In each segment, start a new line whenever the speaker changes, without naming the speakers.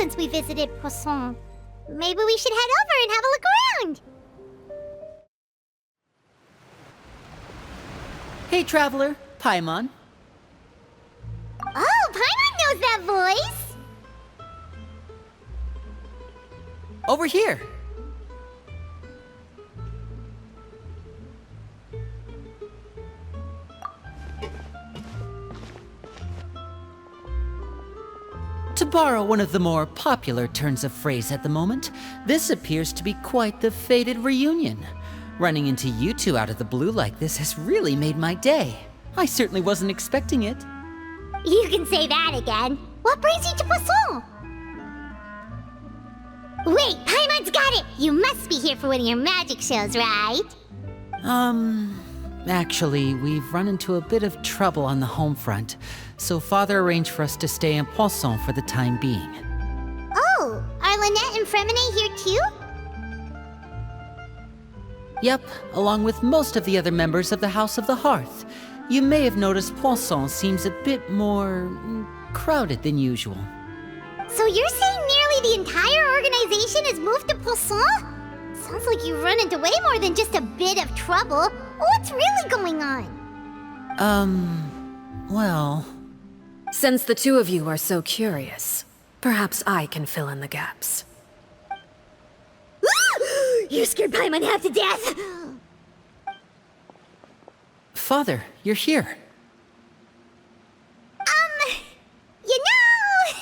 since we visited Poisson. Maybe we should head over and have a look around.
Hey, traveler. Paimon.
Oh, Paimon knows that voice!
Over here. To borrow one of the more popular turns of phrase at the moment, this appears to be quite the fated reunion. Running into you two out of the blue like this has really made my day. I certainly wasn't expecting it.
You can say that again. What brings you to Poisson? Wait, Paimon's got it! You must be here for one of your magic shows, right?
Actually, we've run into a bit of trouble on the home front, so Father arranged for us to stay in Poisson for the time being.
Oh, are Lynette and Fremine here too?
Yep, along with most of the other members of the House of the Hearth. You may have noticed Poisson seems a bit more crowded than usual.
So you're saying nearly the entire organization has moved to Poisson? Sounds like you've run into way more than just a bit of trouble. What's really going on?
Well...
Since the two of you are so curious, perhaps I can fill in the gaps.
You scared Paimon half to death!
Father, you're here.
You know...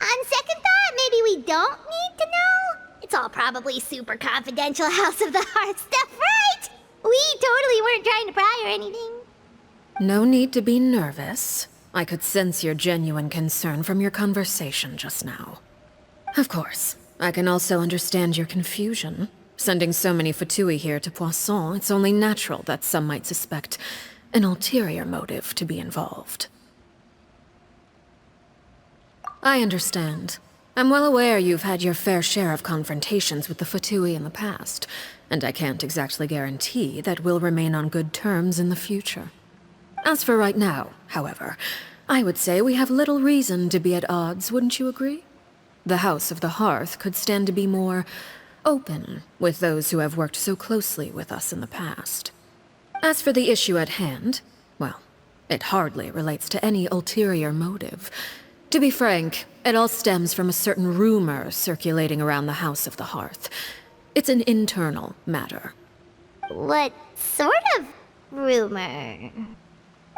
on second thought, maybe we don't need to know? It's all probably super confidential House of the Hearth stuff, right? We totally weren't trying to pry or anything.
No need to be nervous. I could sense your genuine concern from your conversation just now. Of course, I can also understand your confusion. Sending so many Fatui here to Poisson, it's only natural that some might suspect an ulterior motive to be involved. I understand. I'm well aware you've had your fair share of confrontations with the Fatui in the past, and I can't exactly guarantee that we'll remain on good terms in the future. As for right now, however, I would say we have little reason to be at odds, wouldn't you agree? The House of the Hearth could stand to be more open with those who have worked so closely with us in the past. As for the issue at hand, well, it hardly relates to any ulterior motive. To be frank, it all stems from a certain rumor circulating around the House of the Hearth. It's an internal matter.
What sort of rumor?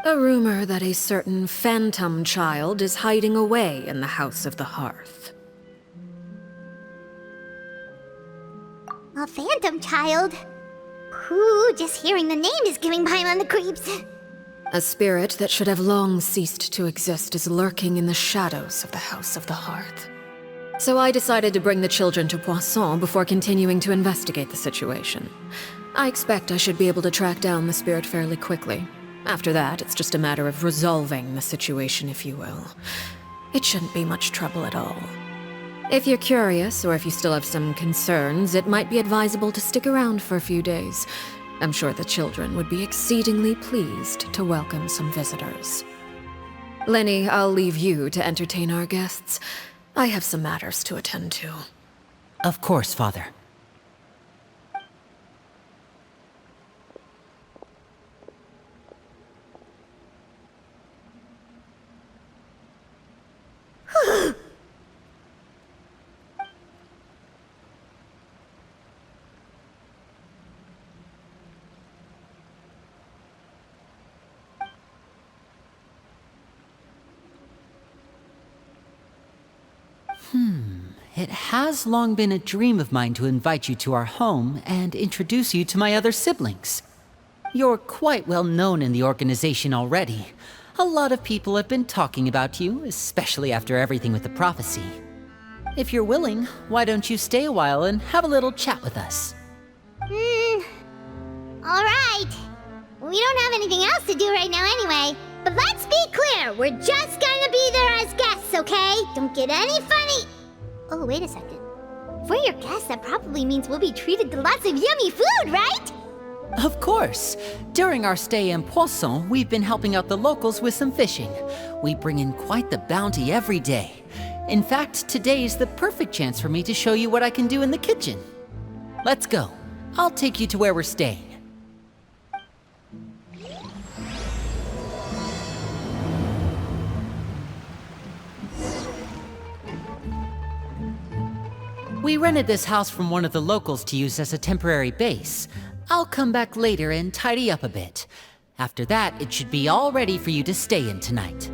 A rumor that a certain phantom child is hiding away in the House of the Hearth.
A phantom child? Ooh, just hearing the name is giving Paimon the creeps.
A spirit that should have long ceased to exist is lurking in the shadows of the House of the Hearth. So I decided to bring the children to Poisson before continuing to investigate the situation. I expect I should be able to track down the spirit fairly quickly. After that, it's just a matter of resolving the situation, if you will. It shouldn't be much trouble at all. If you're curious, or if you still have some concerns, it might be advisable to stick around for a few days. I'm sure the children would be exceedingly pleased to welcome some visitors. Lenny, I'll leave you to entertain our guests. I have some matters to attend to.
Of course, Father. It has long been a dream of mine to invite you to our home and introduce you to my other siblings. You're quite well known in the organization already. A lot of people have been talking about you, especially after everything with the prophecy. If you're willing, why don't you stay a while and have a little chat with us?
Alright. We don't have anything else to do right now anyway. But let's be clear, we're just gonna be there as guests, okay? Don't get any funny... Oh, wait a second. If we're your guests, that probably means we'll be treated to lots of yummy food, right?
Of course. During our stay in Poisson, we've been helping out the locals with some fishing. We bring in quite the bounty every day. In fact, today's the perfect chance for me to show you what I can do in the kitchen. Let's go. I'll take you to where we're staying. We rented this house from one of the locals to use as a temporary base. I'll come back later and tidy up a bit. After that, it should be all ready for you to stay in tonight.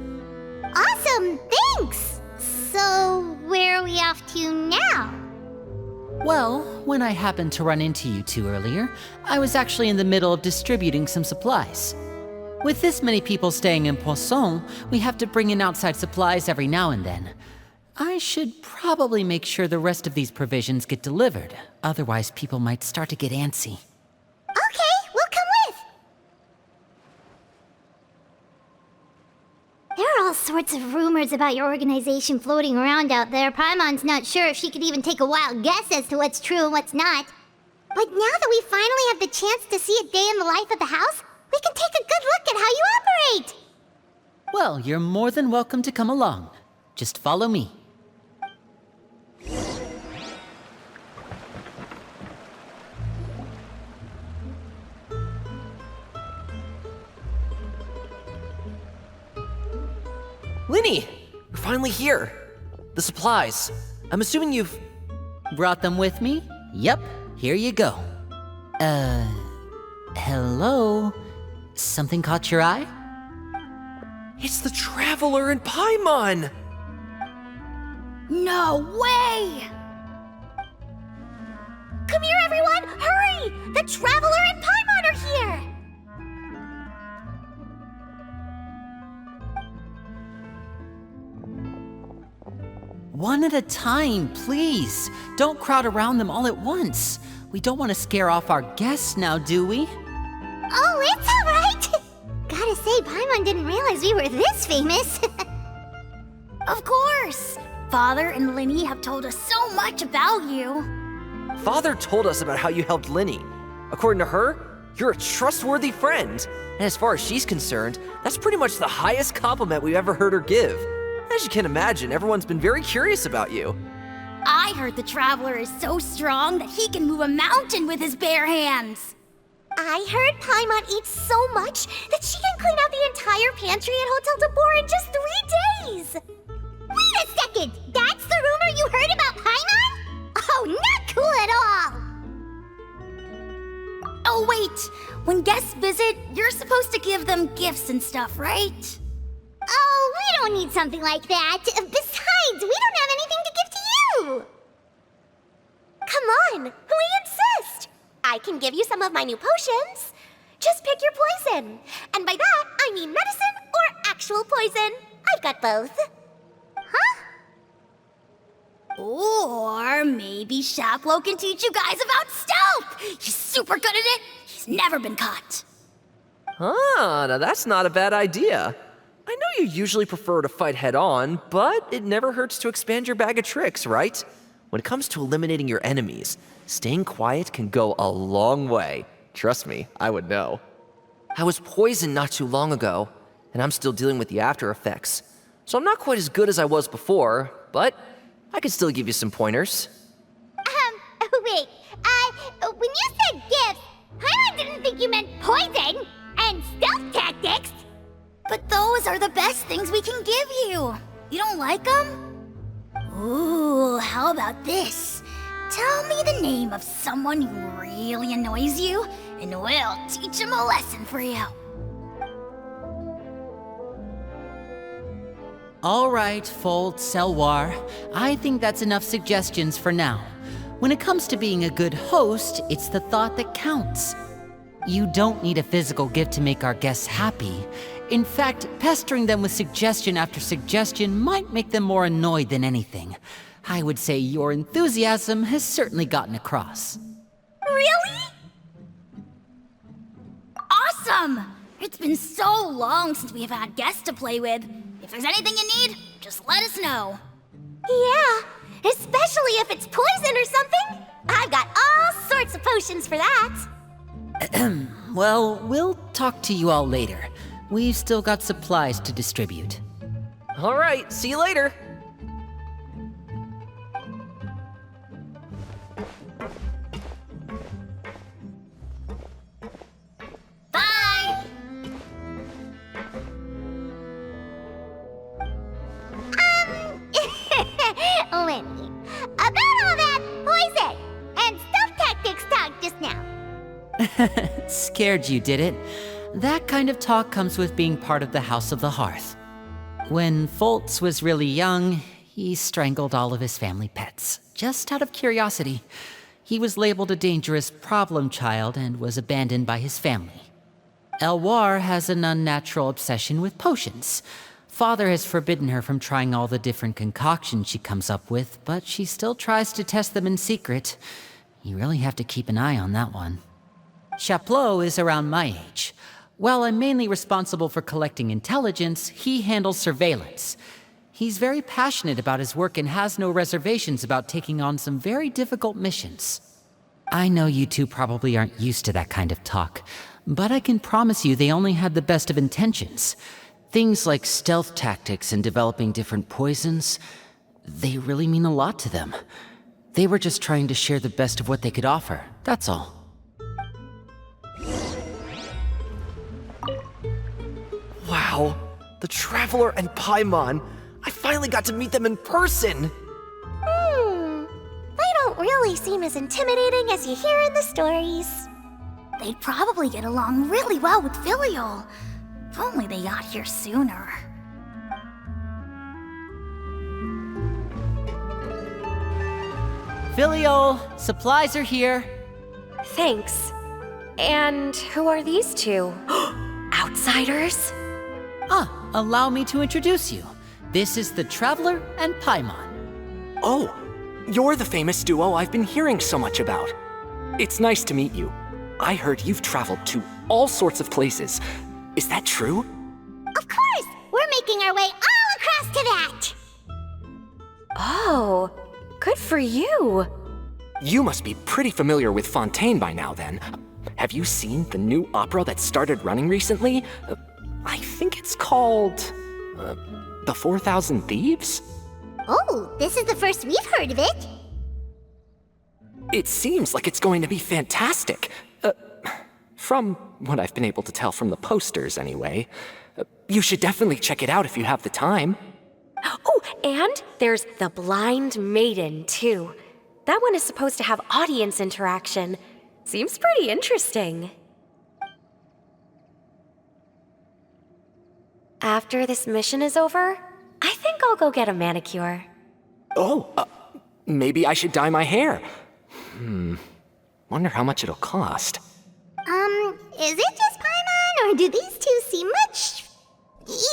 Awesome, thanks! So, where are we off to now?
Well, when I happened to run into you two earlier, I was actually in the middle of distributing some supplies. With this many people staying in Poisson, we have to bring in outside supplies every now and then. I should probably make sure the rest of these provisions get delivered, otherwise people might start to get antsy.
Okay, we'll come with! There are all sorts of rumors about your organization floating around out there. Paimon's not sure if she could even take a wild guess as to what's true and what's not. But now that we finally have the chance to see a day in the life of the house, we can take a good look at how you operate!
Well, you're more than welcome to come along. Just follow me.
Linny! You're finally here! The supplies. I'm assuming you've...
Brought them with me? Yep, here you go. Hello? Something caught your eye?
It's the Traveler and Paimon!
No way! Come here, everyone! Hurry! The Traveler and Paimon are here!
One at a time, please. Don't crowd around them all at once. We don't want to scare off our guests now, do we?
Oh, it's all right! Gotta say, Paimon didn't realize we were this famous.
Of course! Father and Linny have told us so much about you.
Father told us about how you helped Linny. According to her, you're a trustworthy friend. And as far as she's concerned, that's pretty much the highest compliment we've ever heard her give. As you can imagine, everyone's been very curious about you.
I heard the Traveler is so strong that he can move a mountain with his bare hands.
I heard Paimon eats so much that she can clean out the entire pantry at Hotel de Boer in just 3 days! Wait a second! That's the rumor you heard about Paimon? Oh, not cool at all!
Oh wait, when guests visit, you're supposed to give them gifts and stuff, right?
Oh, we don't need something like that. Besides, we don't have anything to give to you! Come on, we insist! I can give you some of my new potions. Just pick your poison. And by that, I mean medicine or actual poison. I've got both. Huh?
Or maybe Shaplo can teach you guys about stealth! He's super good at it! He's never been caught!
Ah, now that's not a bad idea. I know you usually prefer to fight head-on, but it never hurts to expand your bag of tricks, right? When it comes to eliminating your enemies, staying quiet can go a long way. Trust me, I would know. I was poisoned not too long ago, and I'm still dealing with the after effects. So I'm not quite as good as I was before, but I can still give you some pointers.
Wait, when you said gifts, Paimon didn't think you meant poison and stealth tactics.
But those are the best things we can give you. You don't like them? Ooh, how about this? Tell me the name of someone who really annoys you, and we'll teach him a lesson for you.
All right, Fold, Selwar. I think that's enough suggestions for now. When it comes to being a good host, it's the thought that counts. You don't need a physical gift to make our guests happy. In fact, pestering them with suggestion after suggestion might make them more annoyed than anything. I would say your enthusiasm has certainly gotten across.
Really? Awesome! It's been so long since we have had guests to play with. If there's anything you need, just let us know.
Yeah, especially if it's poison or something. I've got all sorts of potions for that.
Well, we'll talk to you all later. We've still got supplies to distribute.
All right, see you later.
Winnie. About all that poison and stealth tactics talk just now.
Scared you, did it? That kind of talk comes with being part of the House of the Hearth. When Foltz was really young, he strangled all of his family pets, just out of curiosity. He was labeled a dangerous problem child and was abandoned by his family. Elwar has an unnatural obsession with potions. Father has forbidden her from trying all the different concoctions she comes up with, but she still tries to test them in secret. You really have to keep an eye on that one. Chaplot is around my age. While I'm mainly responsible for collecting intelligence, he handles surveillance. He's very passionate about his work and has no reservations about taking on some very difficult missions. I know you two probably aren't used to that kind of talk, but I can promise you they only had the best of intentions. Things like stealth tactics and developing different poisons, they really mean a lot to them. They were just trying to share the best of what they could offer, that's all.
Wow, the Traveler and Paimon. I finally got to meet them in person.
They don't really seem as intimidating as you hear in the stories.
They'd probably get along really well with Filial. If only they got here sooner.
Filial, supplies are here.
Thanks. And who are these two? Outsiders?
Allow me to introduce you. This is the Traveler and Paimon.
Oh, you're the famous duo I've been hearing so much about. It's nice to meet you. I heard you've traveled to all sorts of places. Is that true?
Of course! We're making our way all across to that!
Oh, good for you.
You must be pretty familiar with Fontaine by now then. Have you seen the new opera that started running recently? I think it's called... The 4,000 Thieves?
Oh, this is the first we've heard of it.
It seems like it's going to be fantastic. From what I've been able to tell from the posters, anyway. You should definitely check it out if you have the time.
Oh, and there's The Blind Maiden, too. That one is supposed to have audience interaction. Seems pretty interesting. After this mission is over, I think I'll go get a manicure.
Oh, maybe I should dye my hair. Wonder how much it'll cost.
Is it just Paimon, or do these two seem much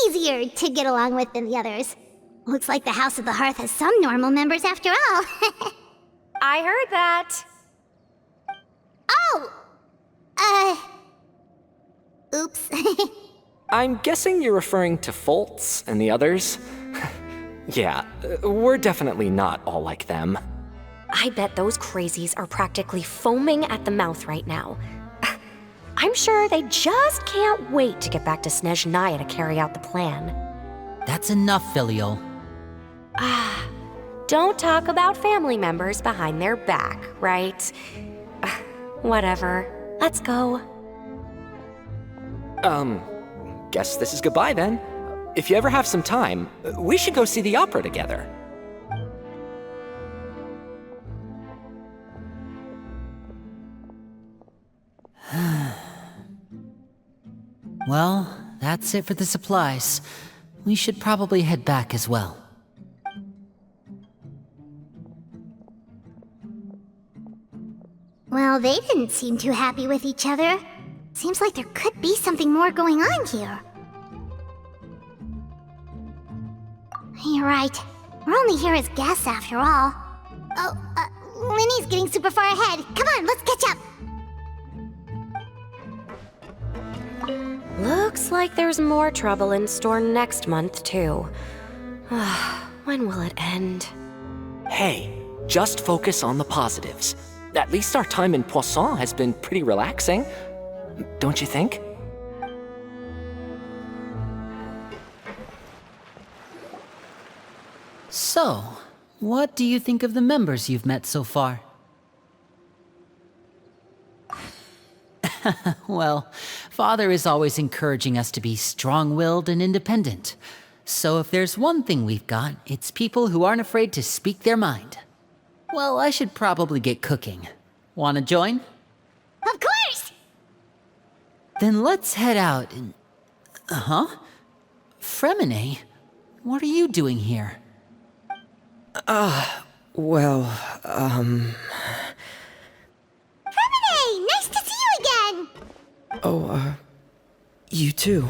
easier to get along with than the others? Looks like the House of the Hearth has some normal members after all.
I heard that.
Oh! Oops.
I'm guessing you're referring to Foltz and the others? Yeah, we're definitely not all like them.
I bet those crazies are practically foaming at the mouth right now. I'm sure they just can't wait to get back to Snezhnaya to carry out the plan.
That's enough, Filial.
Don't talk about family members behind their back, right? Whatever. Let's go.
Guess this is goodbye then. If you ever have some time, we should go see the opera together.
Well, that's it for the supplies. We should probably head back as well.
Well, they didn't seem too happy with each other. Seems like there could be something more going on here. You're right. We're only here as guests after all. Oh, Linny's getting super far ahead. Come on, let's catch up.
Looks like there's more trouble in store next month, too. When will it end?
Hey, just focus on the positives. At least our time in Poisson has been pretty relaxing. Don't you think?
So, what do you think of the members you've met so far? Well, Father is always encouraging us to be strong-willed and independent. So if there's one thing we've got, it's people who aren't afraid to speak their mind. Well, I should probably get cooking. Wanna join?
Of course!
Then let's head out and... Huh? Fremine, what are you doing here?
Well,
Hey, nice to see you again!
you too.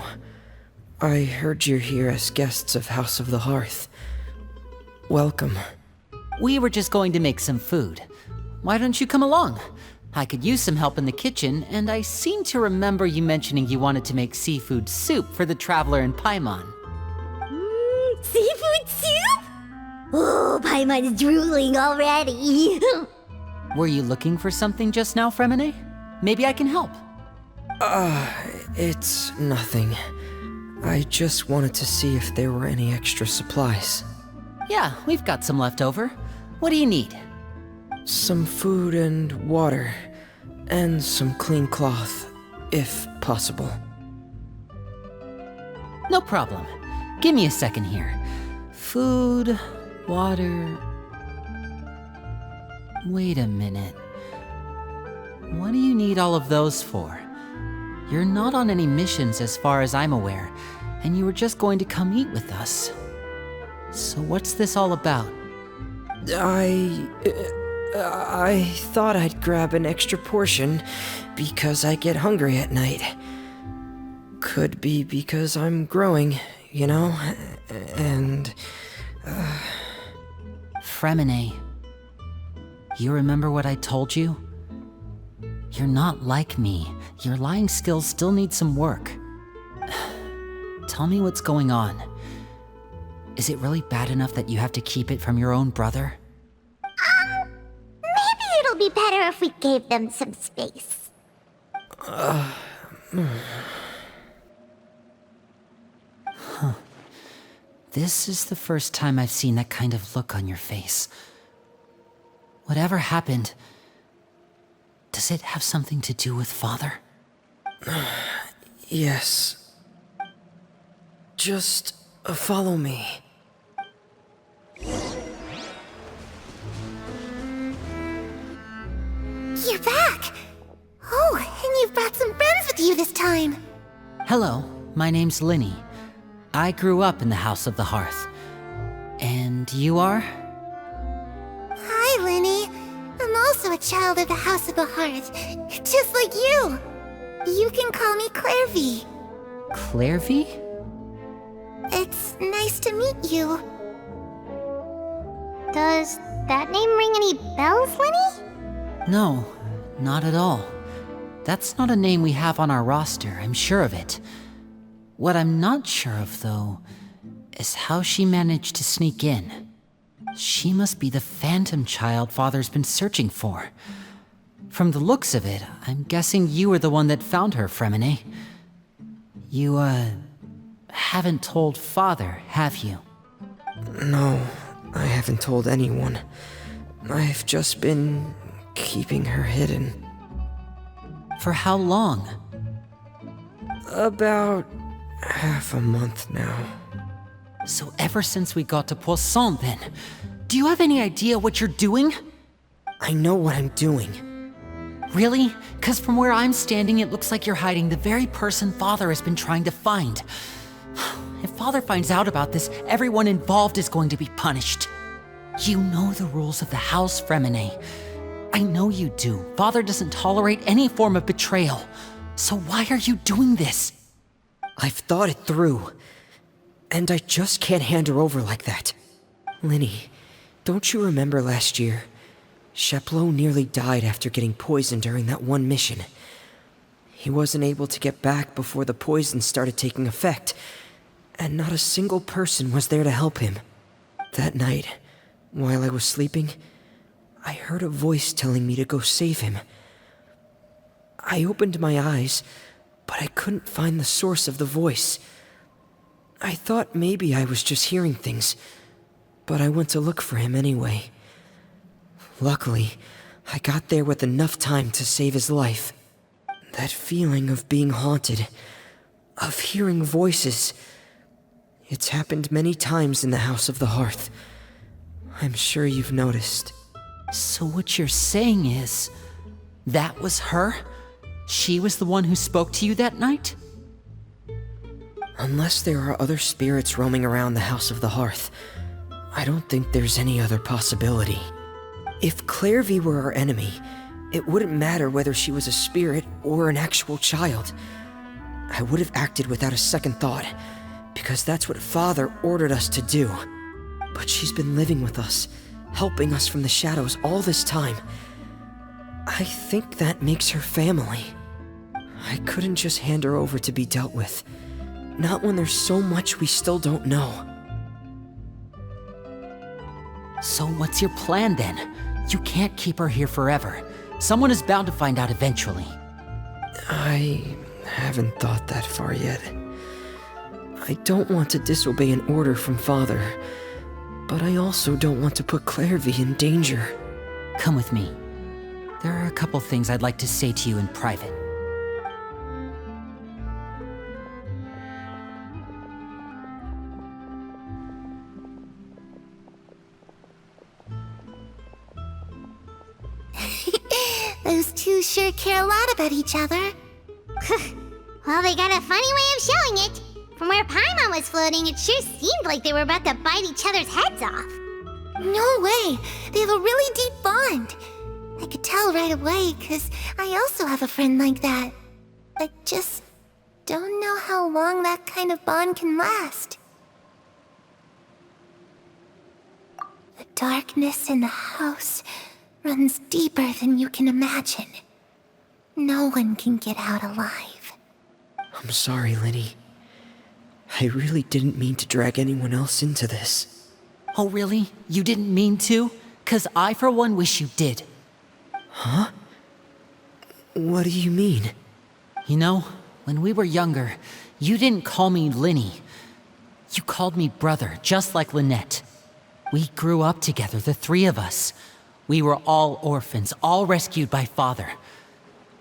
I heard you're here as guests of House of the Hearth. Welcome.
We were just going to make some food. Why don't you come along? I could use some help in the kitchen, and I seem to remember you mentioning you wanted to make seafood soup for the traveler in Paimon.
Seafood soup? Oh, Paimon's drooling already.
Were you looking for something just now, Fremine? Maybe I can help.
It's nothing. I just wanted to see if there were any extra supplies.
Yeah, we've got some left over. What do you need?
Some food and water, and some clean cloth, if possible.
No problem. Give me a second here. Food, water... Wait a minute. What do you need all of those for? You're not on any missions as far as I'm aware, and you were just going to come eat with us. So what's this all about?
I thought I'd grab an extra portion because I get hungry at night. Could be because I'm growing, you know, and...
Fremine, you remember what I told you? You're not like me. Your lying skills still need some work. Tell me what's going on. Is it really bad enough that you have to keep it from your own brother?
Maybe it'll be better if we gave them some space.
This is the first time I've seen that kind of look on your face. Whatever happened, does it have something to do with Father?
Yes. Just follow me.
You're back! Oh, and you've brought some friends with you this time.
Hello, my name's Linny. I grew up in the House of the Hearth. And you are?
Hi, Linny. I'm also a child of the House of the Hearth, just like you. You can call me Clairvy.
Clairvy?
It's nice to meet you. Does that name ring any bells, Linny?
No, not at all. That's not a name we have on our roster, I'm sure of it. What I'm not sure of, though, is how she managed to sneak in. She must be the phantom child Father's been searching for. From the looks of it, I'm guessing you were the one that found her, Fremine. You, haven't told Father, have you?
No, I haven't told anyone. I've just been keeping her hidden.
For how long?
About half a month now.
So ever since we got to Poisson, then. Do you have any idea what you're doing?
I know what I'm doing.
Really? 'Cause from where I'm standing, it looks like you're hiding the very person Father has been trying to find. If Father finds out about this, everyone involved is going to be punished. You know the rules of the house, Fremine. I know you do. Father doesn't tolerate any form of betrayal. So why are you doing this?
I've thought it through. And I just can't hand her over like that. Linny, don't you remember last year? Sheplo nearly died after getting poisoned during that one mission. He wasn't able to get back before the poison started taking effect, and not a single person was there to help him. That night, while I was sleeping, I heard a voice telling me to go save him. I opened my eyes, but I couldn't find the source of the voice. I thought maybe I was just hearing things, but I went to look for him anyway. Luckily, I got there with enough time to save his life. That feeling of being haunted, of hearing voices, It's happened many times in the House of the Hearth. I'm sure you've noticed.
So what you're saying is, that was her? She was the one who spoke to you that night?
Unless there are other spirits roaming around the House of the Hearth, I don't think there's any other possibility. If Clairvy were our enemy, it wouldn't matter whether she was a spirit or an actual child. I would have acted without a second thought, because that's what Father ordered us to do. But she's been living with us, helping us from the shadows all this time. I think that makes her family. I couldn't just hand her over to be dealt with. Not when there's so much we still don't know.
So what's your plan then? You can't keep her here forever. Someone is bound to find out eventually.
I haven't thought that far yet. I don't want to disobey an order from Father, but I also don't want to put Clairvy in danger.
Come with me. There are a couple things I'd like to say to you in private.
Those two sure care a lot about each other. Well, they got a funny way of showing it. From where Paimon was floating, it sure seemed like they were about to bite each other's heads off.
No way! They have a really deep bond. I could tell right away, because I also have a friend like that. I just don't know how long that kind of bond can last. The darkness in the house runs deeper than you can imagine. No one can get out alive.
I'm sorry, Linny. I really didn't mean to drag anyone else into this.
Oh really? You didn't mean to? 'Cause I for one wish you did.
Huh? What do you mean?
You know, when we were younger, you didn't call me Linny. You called me brother, just like Lynette. We grew up together, the three of us. We were all orphans, all rescued by Father.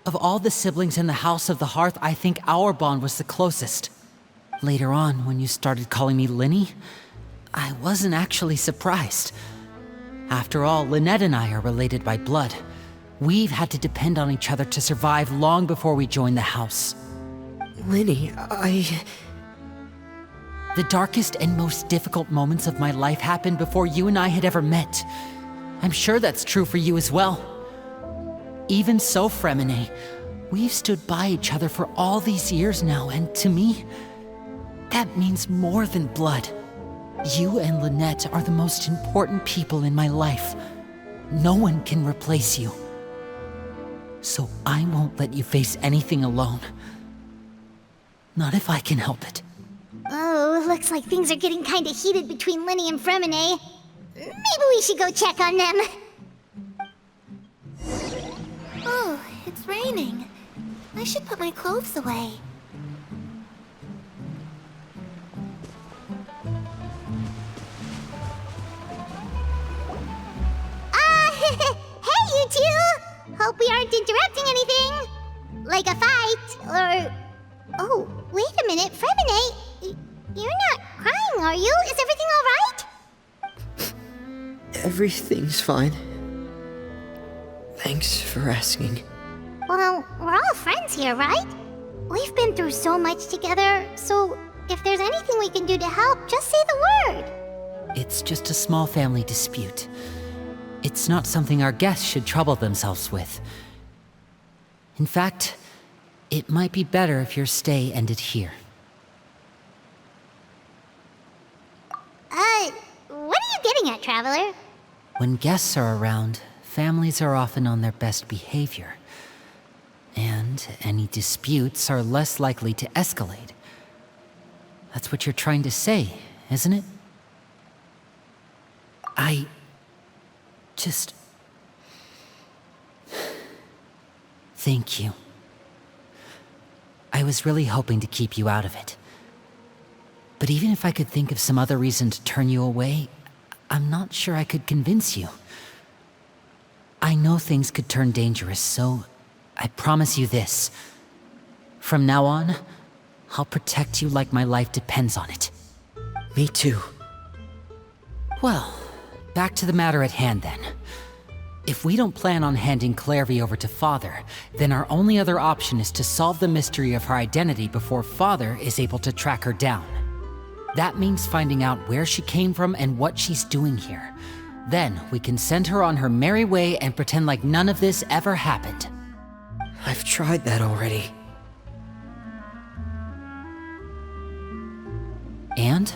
Of all the siblings in the House of the Hearth, I think our bond was the closest. Later on, when you started calling me Linny, I wasn't actually surprised. After all, Lynette and I are related by blood. We've had to depend on each other to survive long before we joined the house.
Linny,
The darkest and most difficult moments of my life happened before you and I had ever met. I'm sure that's true for you as well. Even so, Fremine, we've stood by each other for all these years now, and to me, that means more than blood. You and Lynette are the most important people in my life. No one can replace you. So I won't let you face anything alone. Not if I can help it.
Oh, looks like things are getting kinda heated between Linny and Fremine. Maybe we should go check on them.
Oh, it's raining. I should put my clothes away.
Hey, you two! Hope we aren't interrupting anything. Like a fight, or... Oh, wait a minute, Fremine. You're not crying, are you? Is everything alright?
everything's fine. Thanks for asking.
Well, we're all friends here, right? We've been through so much together, so if there's anything we can do to help, just say the word.
It's just a small family dispute. It's not something our guests should trouble themselves with. In fact, it might be better if your stay ended here.
What are you getting at, Traveler?
When guests are around, families are often on their best behavior. And any disputes are less likely to escalate. That's what you're trying to say, isn't it? I just... Thank you. I was really hoping to keep you out of it. But even if I could think of some other reason to turn you away, I'm not sure I could convince you. I know things could turn dangerous, so I promise you this. From now on, I'll protect you like my life depends on it.
Me too.
Well, back to the matter at hand then. If we don't plan on handing Clairvy over to Father, then our only other option is to solve the mystery of her identity before Father is able to track her down. That means finding out where she came from and what she's doing here. Then we can send her on her merry way and pretend like none of this ever happened.
I've tried that already.
And?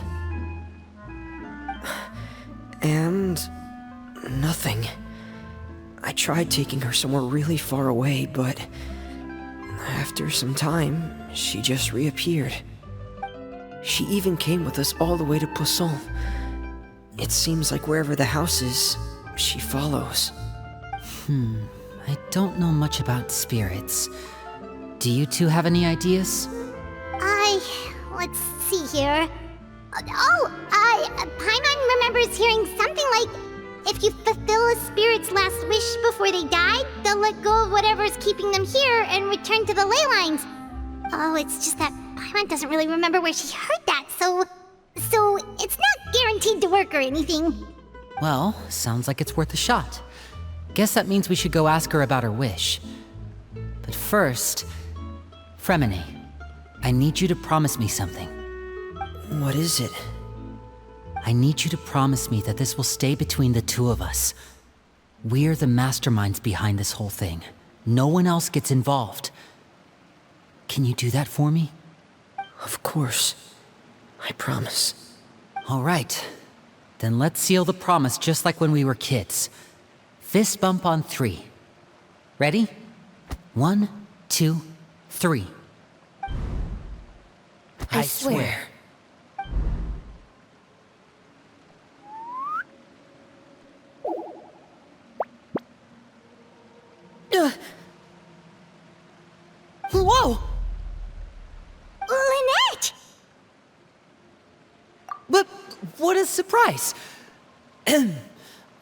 And... nothing. I tried taking her somewhere really far away, but... after some time, she just reappeared. She even came with us all the way to Poisson. It seems like wherever the house is, she follows.
I don't know much about spirits. Do you two have any ideas?
Let's see here. Paimon remembers hearing something like, if you fulfill a spirit's last wish before they die, they'll let go of whatever's keeping them here and return to the ley lines. Oh, it's just that Paimon doesn't really remember where she heard that, so it's not guaranteed to work or anything.
Well, sounds like it's worth a shot. Guess that means we should go ask her about her wish. But first, Fremine, I need you to promise me something.
What is it?
I need you to promise me that this will stay between the two of us. We're the masterminds behind this whole thing. No one else gets involved. Can you do that for me?
Of course. I promise.
All right. Then let's seal the promise just like when we were kids. Fist bump on 3. Ready? 1, 2, 3.
I swear.
Whoa!
Lynette!
But what a surprise!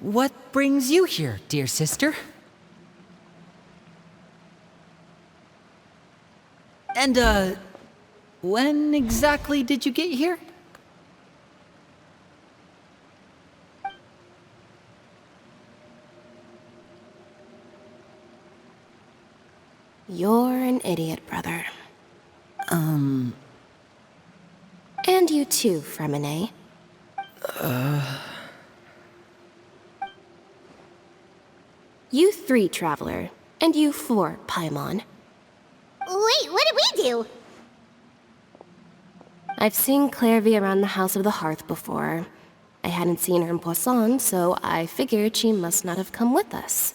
What brings you here, dear sister? And, when exactly did you get here?
You're an idiot, brother. And you too, Fremine. You 3, Traveler. And you 4, Paimon.
Wait, what did we do?
I've seen Clairvy around the House of the Hearth before. I hadn't seen her in Poisson, so I figured she must not have come with us.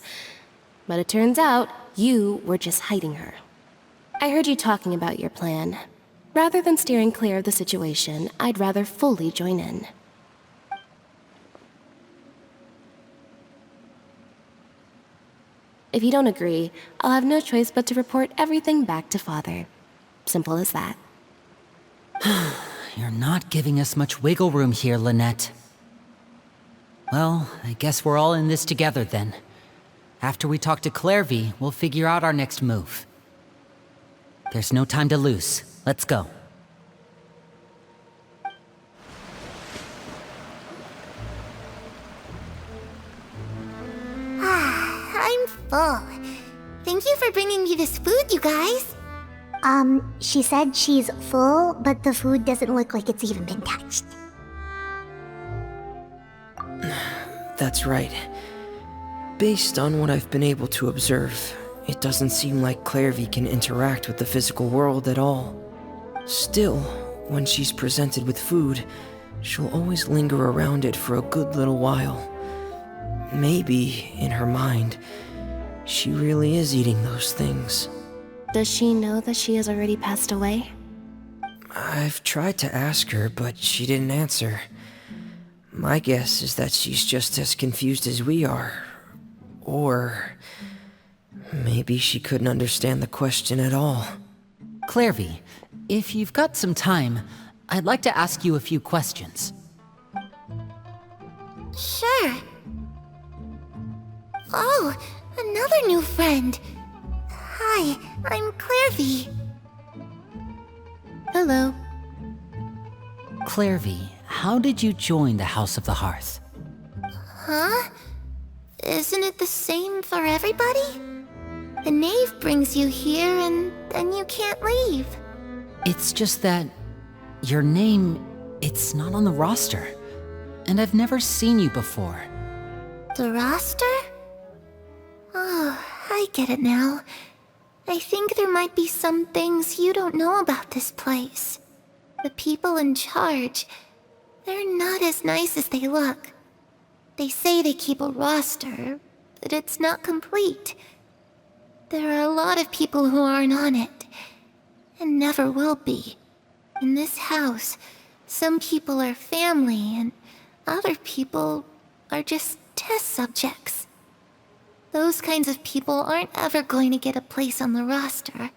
But it turns out, you were just hiding her. I heard you talking about your plan. Rather than steering clear of the situation, I'd rather fully join in. If you don't agree, I'll have no choice but to report everything back to Father. Simple as that.
You're not giving us much wiggle room here, Lynette. Well, I guess we're all in this together then. After we talk to Clairvy, we'll figure out our next move. There's no time to lose. Let's go.
I'm full. Thank you for bringing me this food, you guys.
She said she's full, but the food doesn't look like it's even been touched.
That's right. Based on what I've been able to observe, it doesn't seem like Clairvy can interact with the physical world at all. Still, when she's presented with food, she'll always linger around it for a good little while. Maybe, in her mind, she really is eating those things.
Does she know that she has already passed away?
I've tried to ask her, but she didn't answer. My guess is that she's just as confused as we are. Or maybe she couldn't understand the question at all.
Clairvy, if you've got some time, I'd like to ask you a few questions.
Sure. Oh, another new friend. Hi, I'm Clairvy.
Hello.
Clairvy, how did you join the House of the Hearth?
Huh? Isn't it the same for everybody? The knave brings you here and then you can't leave.
It's just that your name, it's not on the roster. And I've never seen you before.
The roster? Oh, I get it now. I think there might be some things you don't know about this place. The people in charge, they're not as nice as they look. They say they keep a roster, but it's not complete. There are a lot of people who aren't on it, and never will be. In this house, some people are family, and other people are just test subjects. Those kinds of people aren't ever going to get a place on the roster,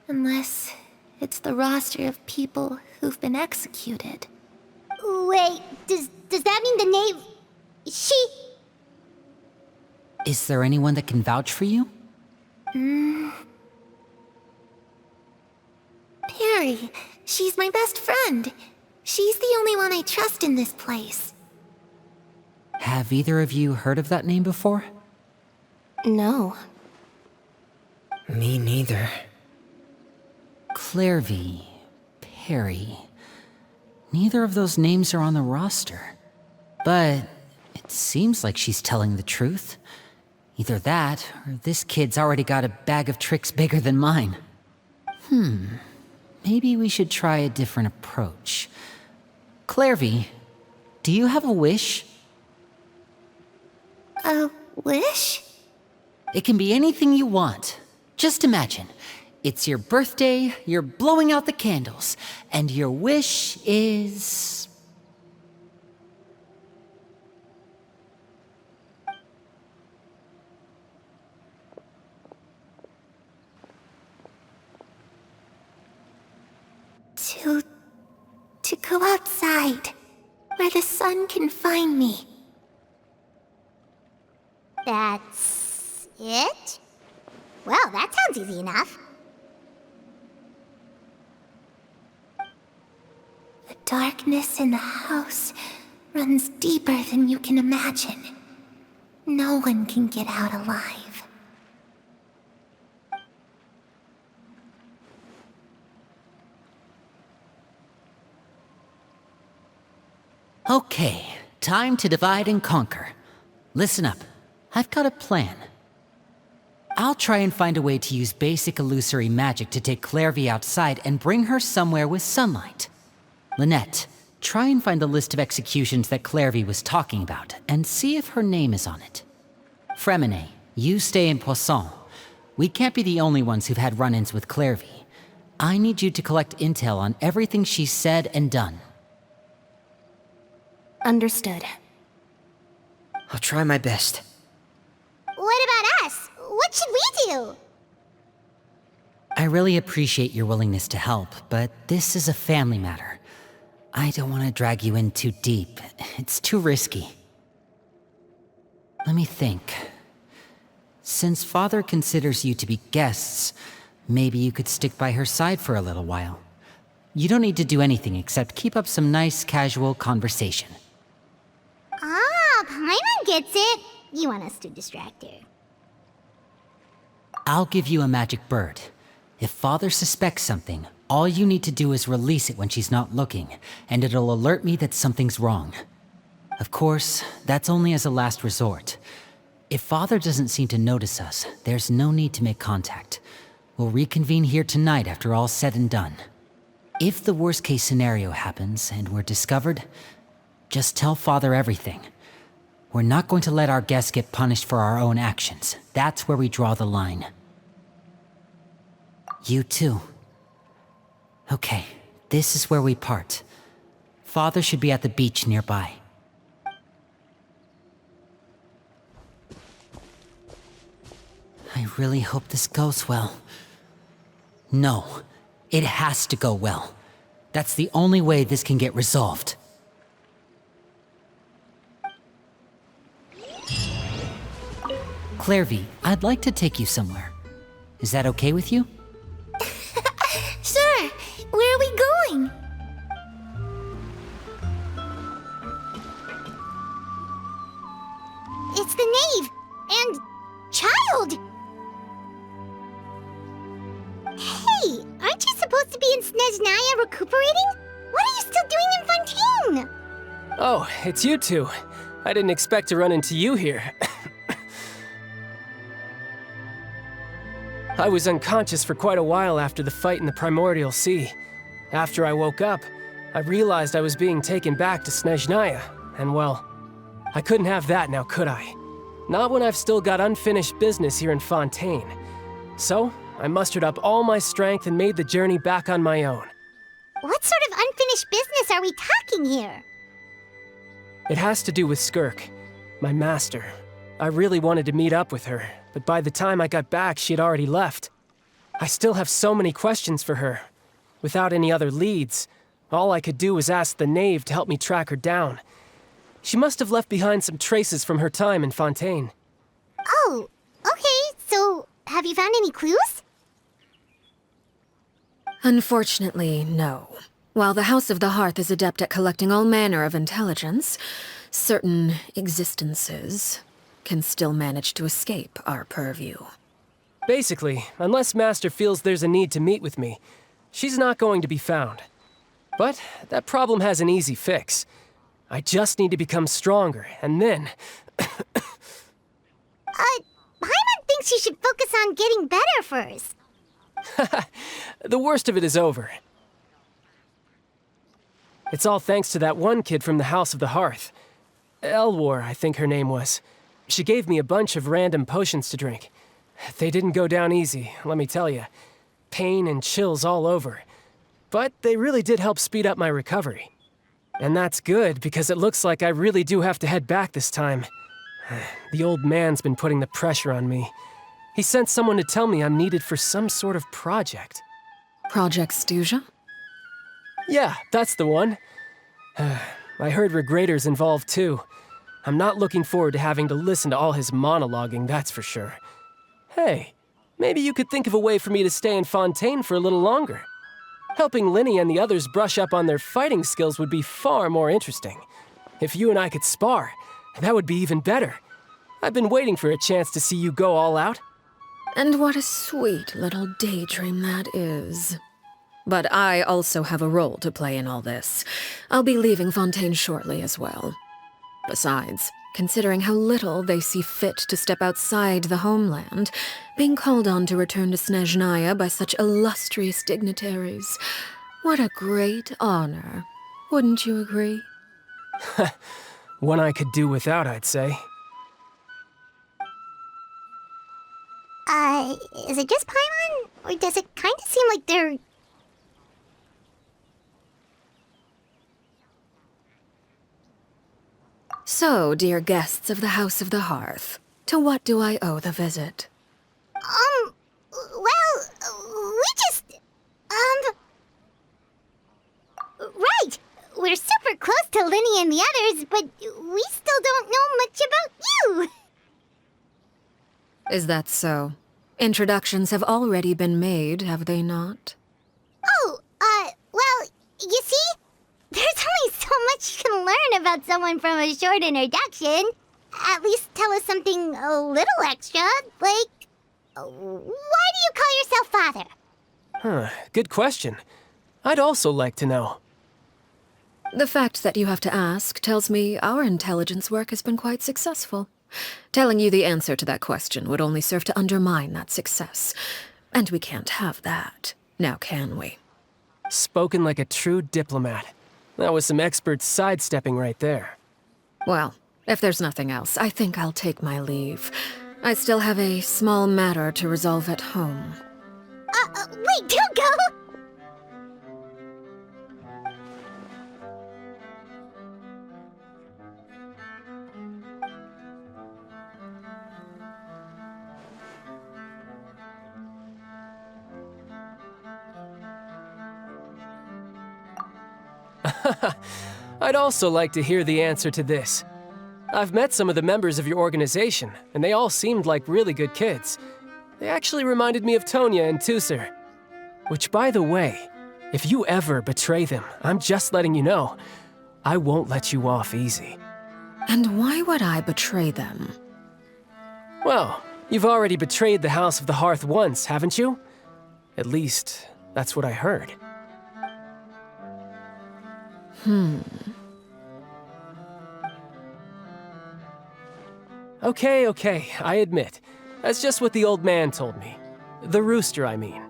unless it's the roster of people who've been executed.
Wait, does that mean the knave... She...
Is there anyone that can vouch for you?
Perry, she's my best friend. She's the only one I trust in this place.
Have either of you heard of that name before?
No.
Me neither.
Clairvy, Perry. Neither of those names are on the roster. But it seems like she's telling the truth. Either that, or this kid's already got a bag of tricks bigger than mine. Maybe we should try a different approach. Clairvy, do you have a wish?
A wish?
It can be anything you want. Just imagine. It's your birthday, you're blowing out the candles, and your wish is...
To go outside, where the sun can find me.
That's... it? Well, that sounds easy enough.
The darkness in the house runs deeper than you can imagine. No one can get out alive.
Okay, time to divide and conquer. Listen up, I've got a plan. I'll try and find a way to use basic illusory magic to take Clairvy outside and bring her somewhere with sunlight. Lynette, try and find the list of executions that Clairvy was talking about, and see if her name is on it. Fremine, you stay in Poisson. We can't be the only ones who've had run-ins with Clairvy. I need you to collect intel on everything she's said and done.
Understood.
I'll try my best.
What about us? What should we do?
I really appreciate your willingness to help, but this is a family matter. I don't want to drag you in too deep. It's too risky. Let me think. Since Father considers you to be guests, maybe you could stick by her side for a little while. You don't need to do anything except keep up some nice, casual conversation.
Ah, Paimon gets it. You want us to distract her.
I'll give you a magic bird. If Father suspects something, all you need to do is release it when she's not looking, and it'll alert me that something's wrong. Of course, that's only as a last resort. If Father doesn't seem to notice us, there's no need to make contact. We'll reconvene here tonight after all's said and done. If the worst-case scenario happens and we're discovered, just tell Father everything. We're not going to let our guests get punished for our own actions. That's where we draw the line. You too. Okay, this is where we part. Father should be at the beach nearby. I really hope this goes well. No, it has to go well. That's the only way this can get resolved. Clairvy, I'd like to take you somewhere. Is that okay with you?
Sure. Where are we going?
It's the knave! And... child! Hey, aren't you supposed to be in Snezhnaya recuperating? What are you still doing in Fontaine?
Oh, it's you two. I didn't expect to run into you here. I was unconscious for quite a while after the fight in the Primordial Sea. After I woke up, I realized I was being taken back to Snezhnaya, and well, I couldn't have that now, could I? Not when I've still got unfinished business here in Fontaine. So, I mustered up all my strength and made the journey back on my own.
What sort of unfinished business are we talking here?
It has to do with Skirk, my master. I really wanted to meet up with her, but by the time I got back, she had already left. I still have so many questions for her. Without any other leads, all I could do was ask the knave to help me track her down. She must have left behind some traces from her time in Fontaine.
Oh, okay, so have you found any clues?
Unfortunately, no. While the House of the Hearth is adept at collecting all manner of intelligence, certain existences can still manage to escape our purview.
Basically, unless Master feels there's a need to meet with me, she's not going to be found. But that problem has an easy fix. I just need to become stronger, and then...
Paimon thinks you should focus on getting better first.
The worst of it is over. It's all thanks to that one kid from the House of the Hearth. Elwar, I think her name was. She gave me a bunch of random potions to drink. They didn't go down easy, let me tell you. Pain and chills all over. But they really did help speed up my recovery. And that's good, because it looks like I really do have to head back this time. The old man's been putting the pressure on me. He sent someone to tell me I'm needed for some sort of project.
Project Stuja?
Yeah, that's the one. I heard Regrader's involved too. I'm not looking forward to having to listen to all his monologuing, that's for sure. Hey, maybe you could think of a way for me to stay in Fontaine for a little longer. Helping Linny and the others brush up on their fighting skills would be far more interesting. If you and I could spar, that would be even better. I've been waiting for a chance to see you go all out.
And what a sweet little daydream that is. But I also have a role to play in all this. I'll be leaving Fontaine shortly as well. Besides, considering how little they see fit to step outside the homeland, being called on to return to Snezhnaya by such illustrious dignitaries, what a great honor. Wouldn't you agree?
One I could do without, I'd say.
Is it just Paimon? Or does it kind of seem like they're...
So, dear guests of the House of the Hearth, to what do I owe the visit?
we just... Right! We're super close to Linny and the others, but we still don't know much about you!
Is that so? Introductions have already been made, have they not?
Oh, well, you see? There's only so much you can learn about someone from a short introduction. At least tell us something a little extra, like... why do you call yourself father?
Huh, good question. I'd also like to know.
The fact that you have to ask tells me our intelligence work has been quite successful. Telling you the answer to that question would only serve to undermine that success. And we can't have that, now can we?
Spoken like a true diplomat. That was some expert sidestepping right there.
Well, if there's nothing else, I think I'll take my leave. I still have a small matter to resolve at home.
Wait, don't go!
I'd also like to hear the answer to this. I've met some of the members of your organization, and they all seemed like really good kids. They actually reminded me of Tonya and Tusser. Which, by the way, if you ever betray them, I'm just letting you know, I won't let you off easy.
And why would I betray them?
Well, you've already betrayed the House of the Hearth once, haven't you? At least, that's what I heard. Okay, I admit. That's just what the old man told me. The rooster, I mean.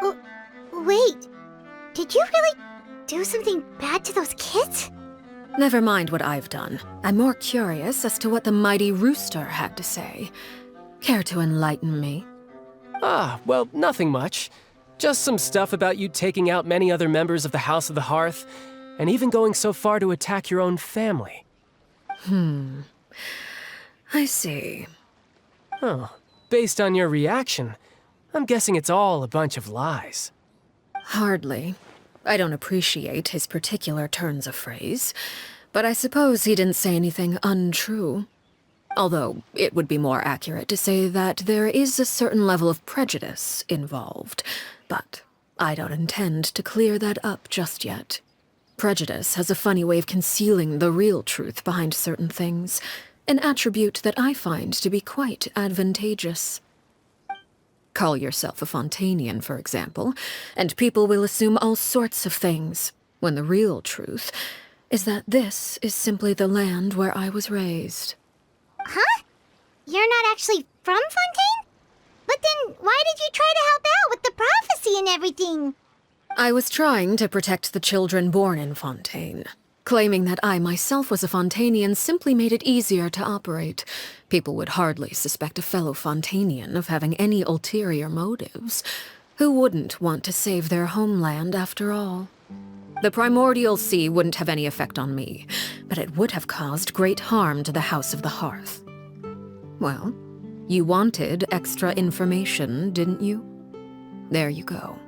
Oh, wait. Did you really do something bad to those kids?
Never mind what I've done. I'm more curious as to what the mighty rooster had to say. Care to enlighten me?
Ah, well, nothing much. Just some stuff about you taking out many other members of the House of the Hearth, and even going so far to attack your own family.
I see.
Oh, based on your reaction, I'm guessing it's all a bunch of lies.
Hardly. I don't appreciate his particular turns of phrase, but I suppose he didn't say anything untrue. Although, it would be more accurate to say that there is a certain level of prejudice involved, but I don't intend to clear that up just yet. Prejudice has a funny way of concealing the real truth behind certain things, an attribute that I find to be quite advantageous. Call yourself a Fontanian, for example, and people will assume all sorts of things, when the real truth is that this is simply the land where I was raised.
Huh? You're not actually from Fontaine? But then why did you try to help out with the prophecy and everything?
I was trying to protect the children born in Fontaine. Claiming that I myself was a Fontanian simply made it easier to operate. People would hardly suspect a fellow Fontanian of having any ulterior motives. Who wouldn't want to save their homeland after all? The primordial sea wouldn't have any effect on me, but it would have caused great harm to the House of the Hearth. Well, you wanted extra information, didn't you? There you go.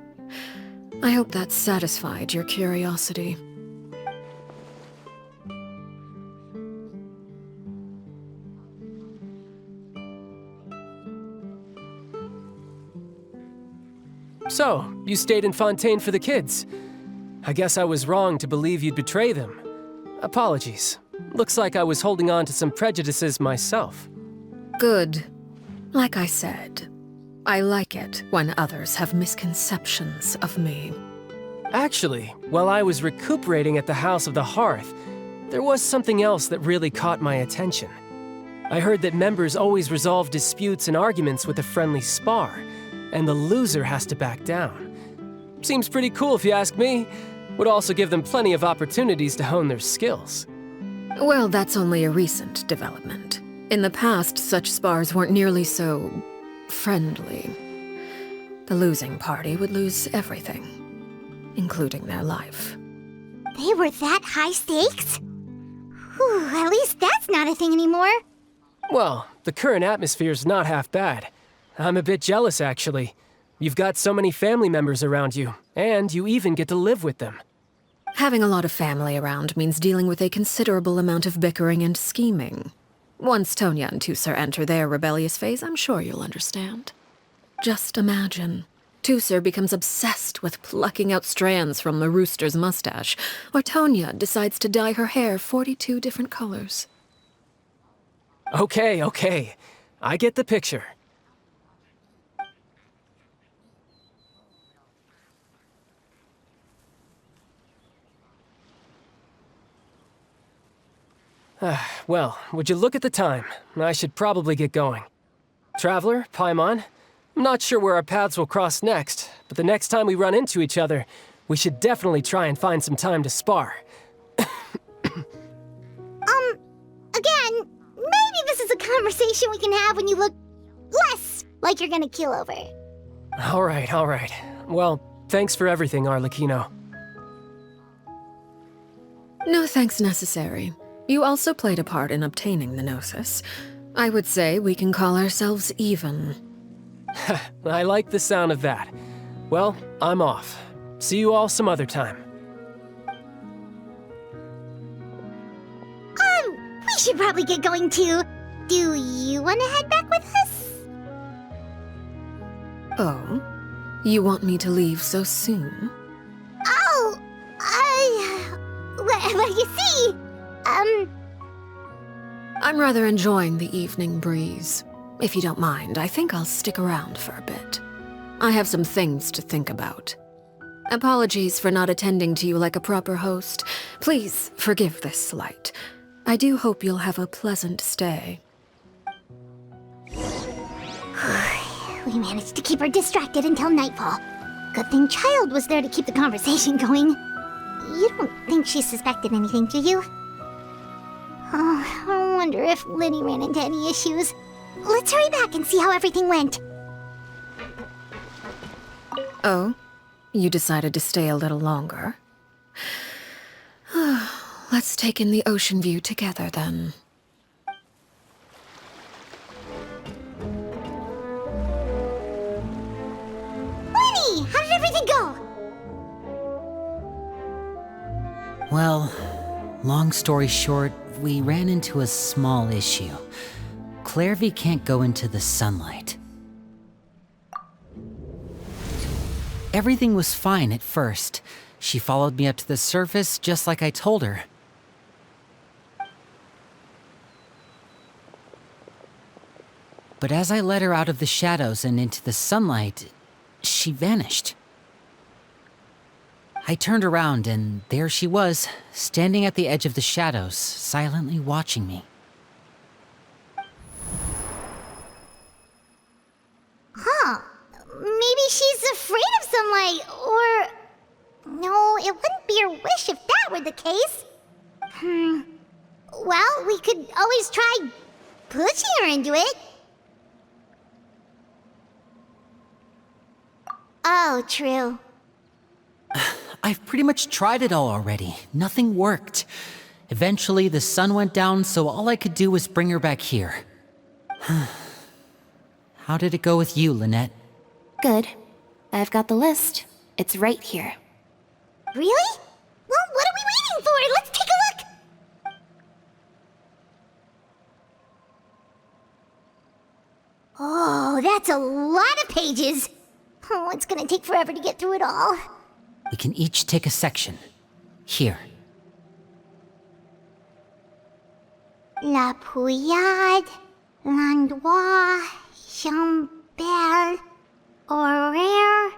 I hope that satisfied your curiosity.
So, you stayed in Fontaine for the kids. I guess I was wrong to believe you'd betray them. Apologies. Looks like I was holding on to some prejudices myself.
Good. Like I said, I like it when others have misconceptions of me.
Actually, while I was recuperating at the House of the Hearth, there was something else that really caught my attention. I heard that members always resolve disputes and arguments with a friendly spar, and the loser has to back down. Seems pretty cool if you ask me. Would also give them plenty of opportunities to hone their skills.
Well, that's only a recent development. In the past, such spars weren't nearly so friendly. The losing party would lose everything, including their life.
They were that high stakes? Whew, at least that's not a thing anymore.
Well, the current atmosphere's not half bad. I'm a bit jealous, actually. You've got so many family members around you, and you even get to live with them.
Having a lot of family around means dealing with a considerable amount of bickering and scheming. Once Tonya and Tusser enter their rebellious phase, I'm sure you'll understand. Just imagine. Tusser becomes obsessed with plucking out strands from the rooster's mustache, or Tonya decides to dye her hair 42 different colors.
Okay. I get the picture. Well, would you look at the time? I should probably get going. Traveler, Paimon, I'm not sure where our paths will cross next, but the next time we run into each other, we should definitely try and find some time to spar.
Again, maybe this is a conversation we can have when you look less like you're gonna kill over.
All right. Well, thanks for everything, Arlecchino.
No thanks necessary. You also played a part in obtaining the Gnosis. I would say we can call ourselves even.
I like the sound of that. Well, I'm off. See you all some other time.
We should probably get going too. Do you want to head back with us?
Oh? You want me to leave so soon?
Oh, well, you see,
I'm rather enjoying the evening breeze. If you don't mind, I think I'll stick around for a bit. I have some things to think about. Apologies for not attending to you like a proper host. Please forgive this slight. I do hope you'll have a pleasant stay.
we managed to keep her distracted until nightfall. Good thing Child was there to keep the conversation going. You don't think she suspected anything, do you? Oh, I wonder if Liddy ran into any issues. Let's hurry back and see how everything went.
Oh? You decided to stay a little longer? Let's take in the ocean view together, then.
Liddy, how did everything go?
Well, long story short, we ran into a small issue. Clairvy can't go into the sunlight. Everything was fine at first. She followed me up to the surface just like I told her. But as I led her out of the shadows and into the sunlight, she vanished. I turned around and there she was, standing at the edge of the shadows, silently watching me.
Huh. Maybe she's afraid of sunlight, or... No, it wouldn't be her wish if that were the case. Well, we could always try pushing her into it. Oh, true.
I've pretty much tried it all already. Nothing worked. Eventually, the sun went down, so all I could do was bring her back here. How did it go with you, Lynette?
Good. I've got the list. It's right here.
Really? Well, what are we waiting for? Let's take a look! Oh, that's a lot of pages. Oh, it's gonna take forever to get through it all.
We can each take a section. Here.
La Pouillade, L'Endroit, Chambel, Horaire.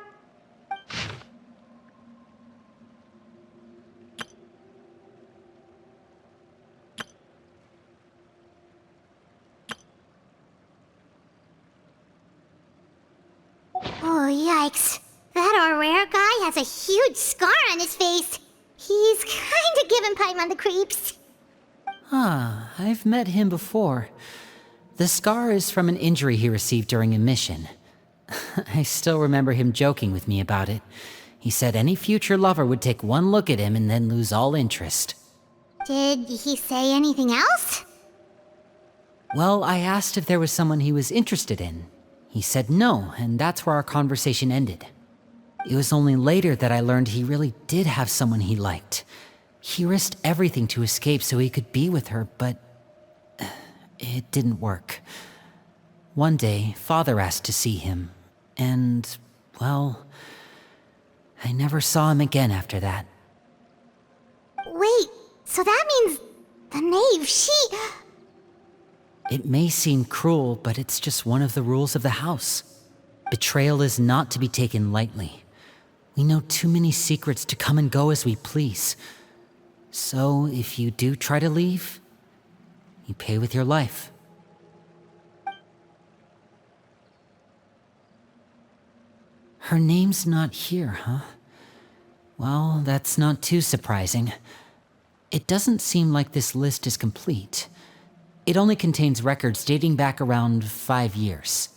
Oh, yikes. That Horaire guy has a huge scar on his face. He's kinda giving Paimon the creeps.
Ah, I've met him before. The scar is from an injury he received during a mission. I still remember him joking with me about it. He said any future lover would take one look at him and then lose all interest.
Did he say anything else?
Well, I asked if there was someone he was interested in. He said no, and that's where our conversation ended. It was only later that I learned he really did have someone he liked. He risked everything to escape so he could be with her, but it didn't work. One day, Father asked to see him, and, well, I never saw him again after that.
Wait, so that means the knave, she...
It may seem cruel, but it's just one of the rules of the house. Betrayal is not to be taken lightly. We know too many secrets to come and go as we please. So, if you do try to leave, you pay with your life. Her name's not here, huh? Well, that's not too surprising. It doesn't seem like this list is complete. It only contains records dating back around 5 years.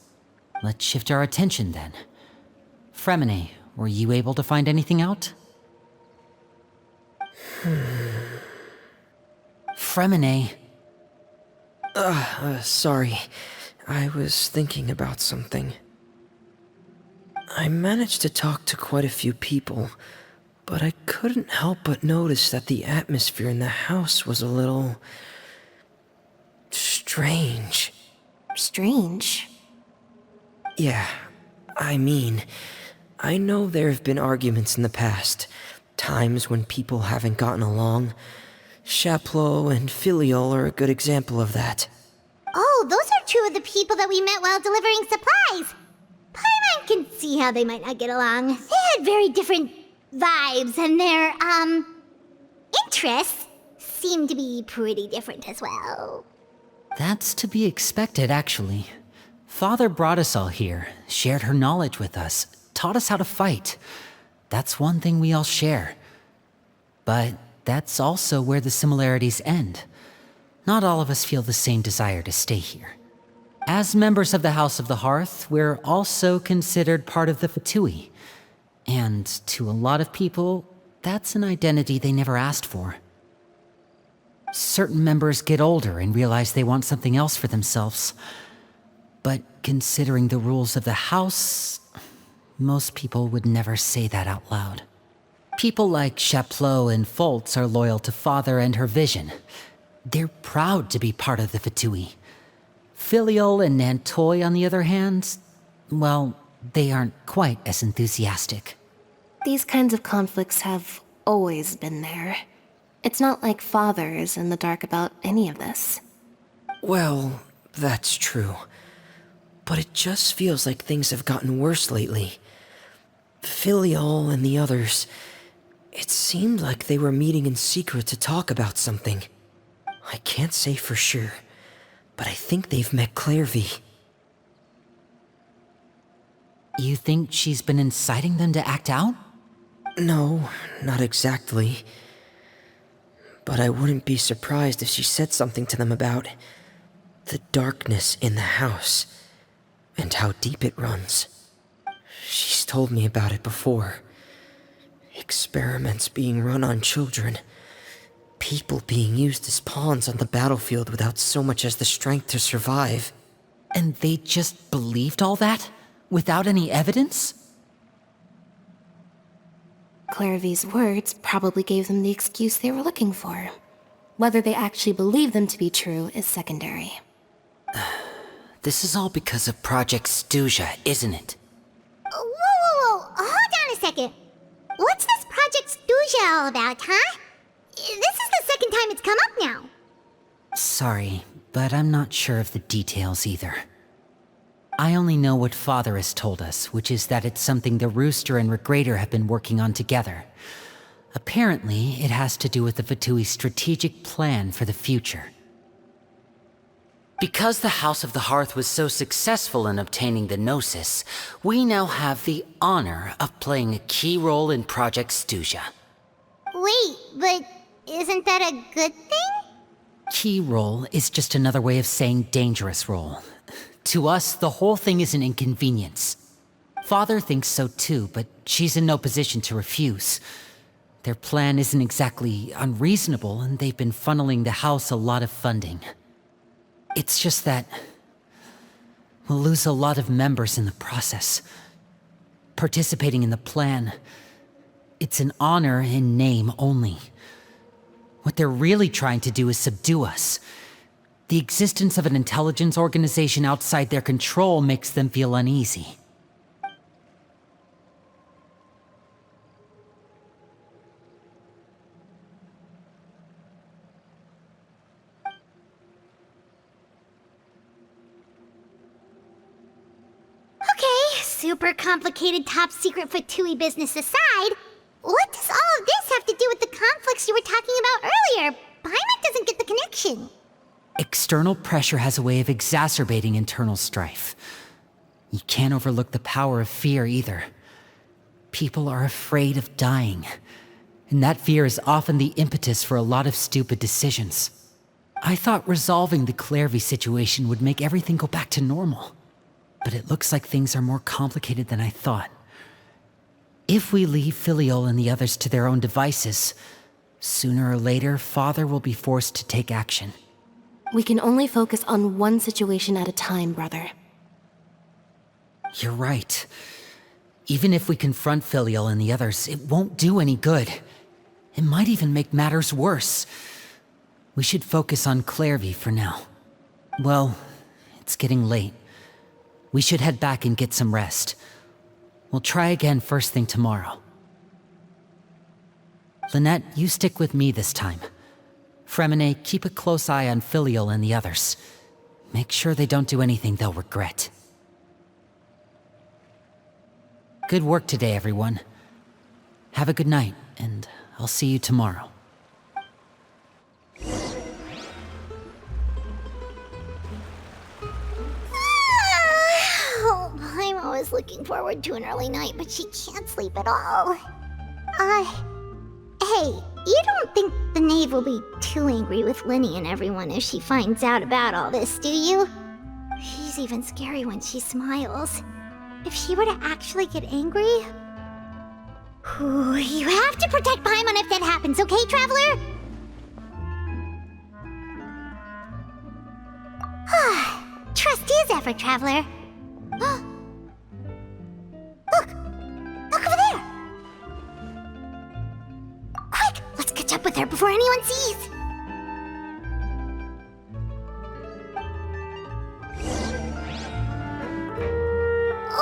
Let's shift our attention then. Fremine, were you able to find anything out? Fremine.
Sorry. I was thinking about something. I managed to talk to quite a few people, but I couldn't help but notice that the atmosphere in the house was a little... strange.
Strange.
Yeah, I mean, I know there have been arguments in the past, times when people haven't gotten along. Chaplot and Filiol are a good example of that.
Oh, those are two of the people that we met while delivering supplies. Paimon can see how they might not get along. They had very different vibes, and their, interests seem to be pretty different as well.
That's to be expected, actually. Father brought us all here, shared her knowledge with us, taught us how to fight. That's one thing we all share. But that's also where the similarities end. Not all of us feel the same desire to stay here. As members of the House of the Hearth, we're also considered part of the Fatui. And to a lot of people, that's an identity they never asked for. Certain members get older and realize they want something else for themselves. But considering the rules of the House, most people would never say that out loud. People like Chaplot and Foltz are loyal to Father and her vision. They're proud to be part of the Fatui. Filiol and Nantoy, on the other hand, well, they aren't quite as enthusiastic.
These kinds of conflicts have always been there. It's not like Father is in the dark about any of this.
Well, that's true. But it just feels like things have gotten worse lately. Filiol and the others, it seemed like they were meeting in secret to talk about something. I can't say for sure, but I think they've met Clairvy.
You think she's been inciting them to act out?
No, not exactly. But I wouldn't be surprised if she said something to them about the darkness in the house and how deep it runs. She's told me about it before. Experiments being run on children. People being used as pawns on the battlefield without so much as the strength to survive.
And they just believed all that? Without any evidence?
Clairvy's words probably gave them the excuse they were looking for. Whether they actually believe them to be true is secondary.
This is all because of Project Stuja, isn't it?
Whoa. Hold on a second. What's this Project Stuja all about, huh? This is the second time it's come up now.
Sorry, but I'm not sure of the details either. I only know what Father has told us, which is that it's something the Rooster and Regrader have been working on together. Apparently, it has to do with the Fatui's strategic plan for the future. Because the House of the Hearth was so successful in obtaining the Gnosis, we now have the honor of playing a key role in Project Stuja.
Wait, but isn't that a good thing?
Key role is just another way of saying dangerous role. To us, the whole thing is an inconvenience. Father thinks so too, but she's in no position to refuse. Their plan isn't exactly unreasonable, and they've been funneling the house a lot of funding. It's just that we'll lose a lot of members in the process. Participating in the plan, it's an honor in name only. What they're really trying to do is subdue us. The existence of an intelligence organization outside their control makes them feel uneasy.
Okay, super complicated top secret Fatui business aside, what does all of this have to do with the conflicts you were talking about earlier? Paimon doesn't get the connection.
External pressure has a way of exacerbating internal strife. You can't overlook the power of fear either. People are afraid of dying, and that fear is often the impetus for a lot of stupid decisions. I thought resolving the Clairvy situation would make everything go back to normal, but it looks like things are more complicated than I thought. If we leave Filiol and the others to their own devices, sooner or later, Father will be forced to take action.
We can only focus on one situation at a time, brother.
You're right. Even if we confront Filiol and the others, it won't do any good. It might even make matters worse. We should focus on Clairvy for now. Well, it's getting late. We should head back and get some rest. We'll try again first thing tomorrow. Lynette, you stick with me this time. Fremine, keep a close eye on Filial and the others. Make sure they don't do anything they'll regret. Good work today, everyone. Have a good night, and I'll see you tomorrow.
I'm always looking forward to an early night, but she can't sleep at all. Hey, you don't think the knave will be too angry with Linny and everyone if she finds out about all this, do you? She's even scary when she smiles. If she were to actually get angry... Ooh, you have to protect Paimon if that happens, okay, Traveler? Trust is ever, Traveler. Look! Look over there! Quick! Let's catch up with her before anyone sees!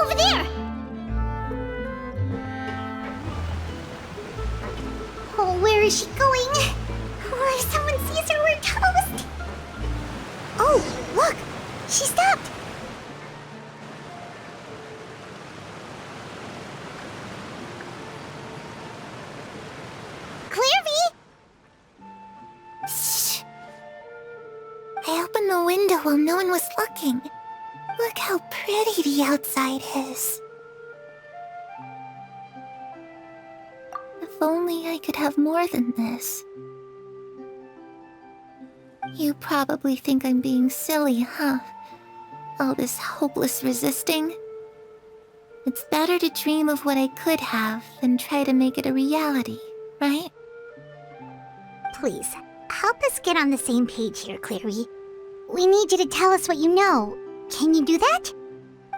Over there! Oh, where is she going? Oh, if someone sees her, we're toast! Oh, look! She stopped!
Shh. I opened the window while no one was looking. Look how pretty the outside is. If only I could have more than this. You probably think I'm being silly, huh? All this hopeless resisting. It's better to dream of what I could have than try to make it a reality, right?
Please, help us get on the same page here, Clary. We need you to tell us what you know. Can you do that?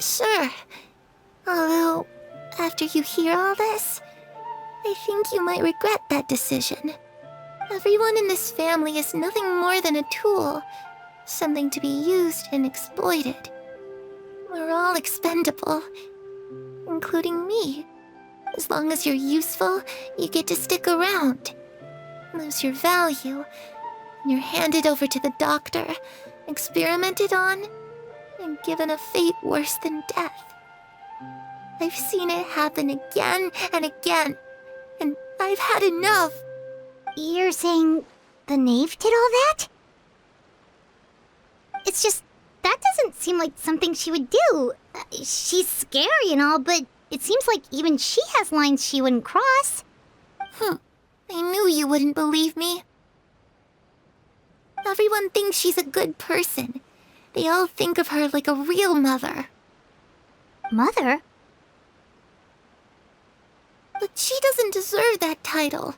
Sure. Although, after you hear all this, I think you might regret that decision. Everyone in this family is nothing more than a tool, something to be used and exploited. We're all expendable, including me. As long as you're useful, you get to stick around. Lose your value, and you're handed over to the doctor, experimented on, and given a fate worse than death. I've seen it happen again and again, and I've had enough.
You're saying the knave did all that? It's just, that doesn't seem like something she would do. She's scary and all, but it seems like even she has lines she wouldn't cross.
I knew you wouldn't believe me. Everyone thinks she's a good person. They all think of her like a real mother.
Mother?
But she doesn't deserve that title.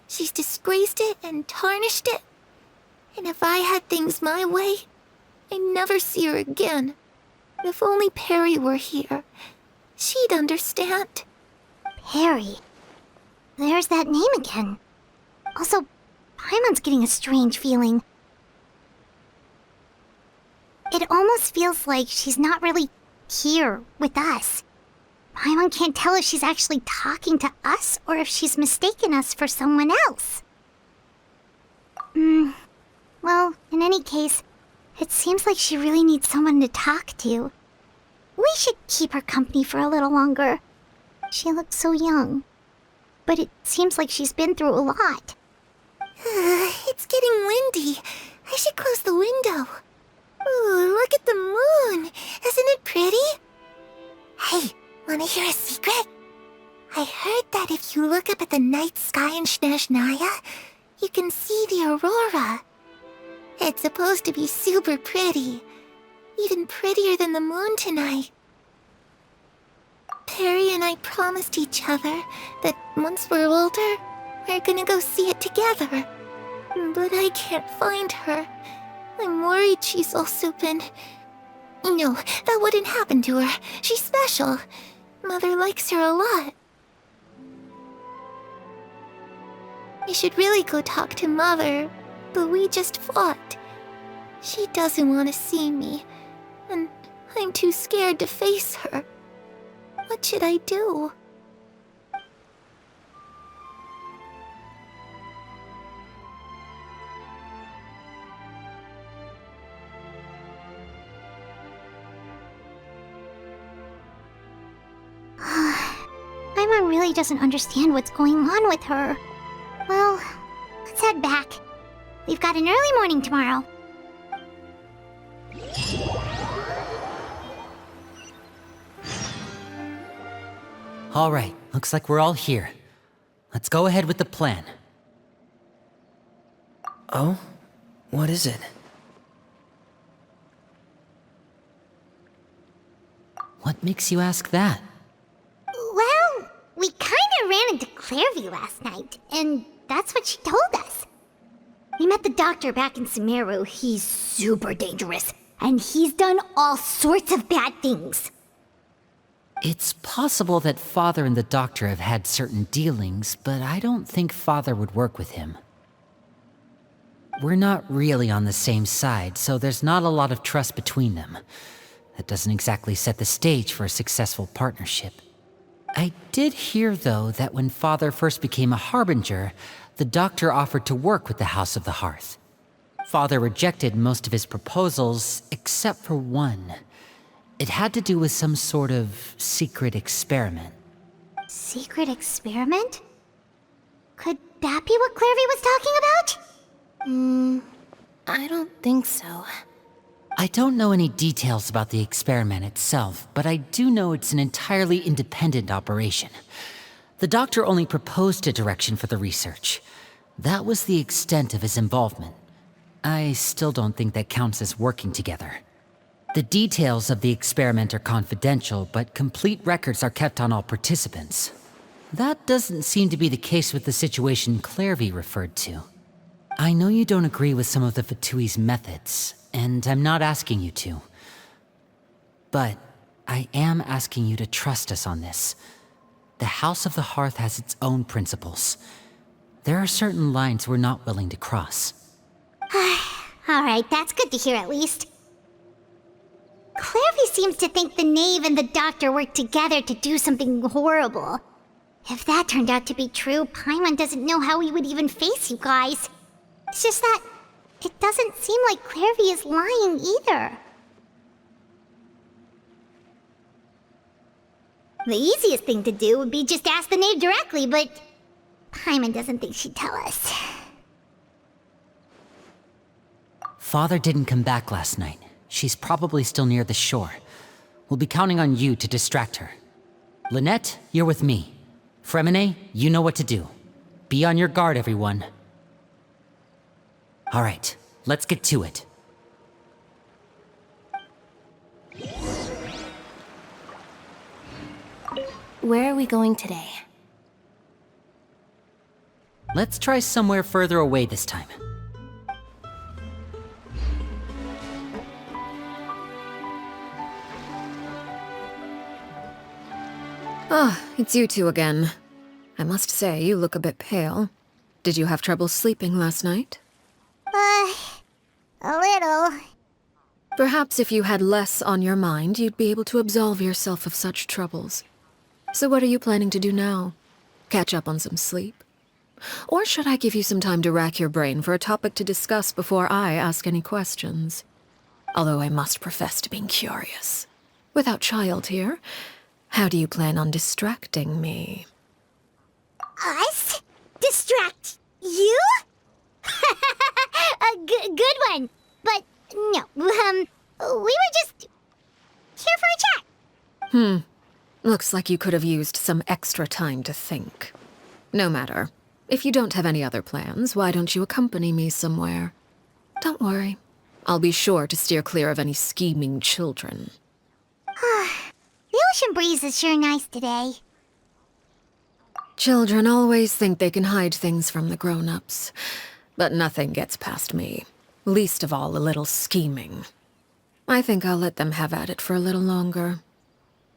She's disgraced it and tarnished it. And if I had things my way, I'd never see her again. If only Perry were here, she'd understand.
Perry. There's that name again. Also, Paimon's getting a strange feeling. It almost feels like she's not really here with us. Paimon can't tell if she's actually talking to us or if she's mistaken us for someone else. Well, in any case, it seems like she really needs someone to talk to. We should keep her company for a little longer. She looks so young. But it seems like she's been through a lot.
It's getting windy. I should close the window. Ooh, look at the moon. Isn't it pretty? Hey, wanna hear a secret? I heard that if you look up at the night sky in Snezhnaya, you can see the aurora. It's supposed to be super pretty. Even prettier than the moon tonight. Perry and I promised each other that once we're older, we're gonna go see it together. But I can't find her. I'm worried she's also been... No, that wouldn't happen to her. She's special. Mother likes her a lot. We should really go talk to Mother, but we just fought. She doesn't want to see me, and I'm too scared to face her. What
should I do?
Paimon really doesn't understand what's going on with her. Well, let's head back. We've got an early morning tomorrow.
All right, looks like we're all here. Let's go ahead with the plan.
Oh? What is it?
What makes you ask that?
Well, we kinda ran into Clairvy last night, and that's what she told us. We met the doctor back in Sumeru. He's super dangerous, and he's done all sorts of bad things.
It's possible that Father and the Doctor have had certain dealings, but I don't think Father would work with him. We're not really on the same side, so there's not a lot of trust between them. That doesn't exactly set the stage for a successful partnership. I did hear, though, that when Father first became a Harbinger, the Doctor offered to work with the House of the Hearth. Father rejected most of his proposals, except for one. It had to do with some sort of secret experiment.
Secret experiment? Could that be what Clairvy was talking about?
I don't think so.
I don't know any details about the experiment itself, but I do know it's an entirely independent operation. The Doctor only proposed a direction for the research. That was the extent of his involvement. I still don't think that counts as working together. The details of the experiment are confidential, but complete records are kept on all participants. That doesn't seem to be the case with the situation Clairvy referred to. I know you don't agree with some of the Fatui's methods, and I'm not asking you to. But I am asking you to trust us on this. The House of the Hearth has its own principles. There are certain lines we're not willing to cross.
Alright, that's good to hear at least. Clairvy seems to think the Knave and the Doctor worked together to do something horrible. If that turned out to be true, Paimon doesn't know how he would even face you guys. It's just that it doesn't seem like Clairvy is lying either. The easiest thing to do would be just ask the Knave directly, but Paimon doesn't think she'd tell us.
Father didn't come back last night. She's probably still near the shore. We'll be counting on you to distract her. Lynette, you're with me. Fremine, you know what to do. Be on your guard, everyone. All right, let's get to it.
Where are we going today?
Let's try somewhere further away this time.
Ah, it's you two again. I must say, you look a bit pale. Did you have trouble sleeping last night?
A little.
Perhaps if you had less on your mind, you'd be able to absolve yourself of such troubles. So what are you planning to do now? Catch up on some sleep? Or should I give you some time to rack your brain for a topic to discuss before I ask any questions? Although I must profess to being curious. Without Child here, how do you plan on distracting me?
Us? Distract you? A good one. But no, we were just here for a chat.
Looks like you could have used some extra time to think. No matter. If you don't have any other plans, why don't you accompany me somewhere? Don't worry. I'll be sure to steer clear of any scheming children.
The ocean breeze is sure nice today.
Children always think they can hide things from the grown-ups. But nothing gets past me. Least of all a little scheming. I think I'll let them have at it for a little longer.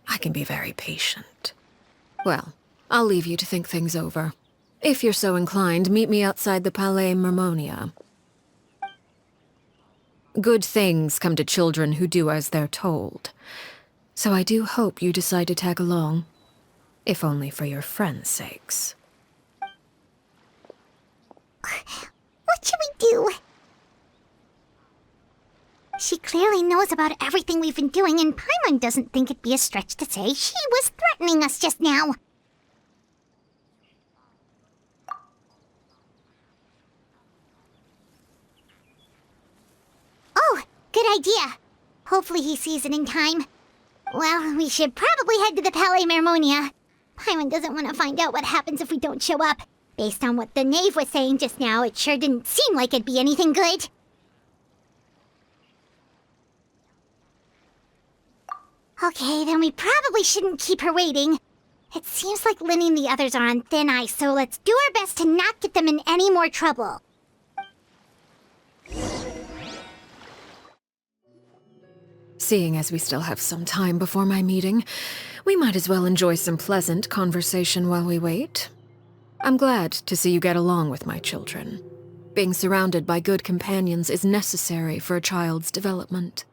I can be very patient. Well, I'll leave you to think things over. If you're so inclined, meet me outside the Palais Mermonia. Good things come to children who do as they're told. So I do hope you decide to tag along. if only for your friends' sakes.
What should we do? She clearly knows about everything we've been doing, and Paimon doesn't think it'd be a stretch to say she was threatening us just now. Oh, good idea. Hopefully he sees it in time. Well, we should probably head to the Palais Mermonia. Paimon doesn't want to find out what happens if we don't show up. Based on what the knave was saying just now, it sure didn't seem like it'd be anything good. Okay, then we probably shouldn't keep her waiting. It seems like Linny and the others are on thin ice, so let's do our best to not get them in any more trouble.
Seeing as we still have some time before my meeting, we might as well enjoy some pleasant conversation while we wait. I'm glad to see you get along with my children. Being surrounded by good companions is necessary for a child's development.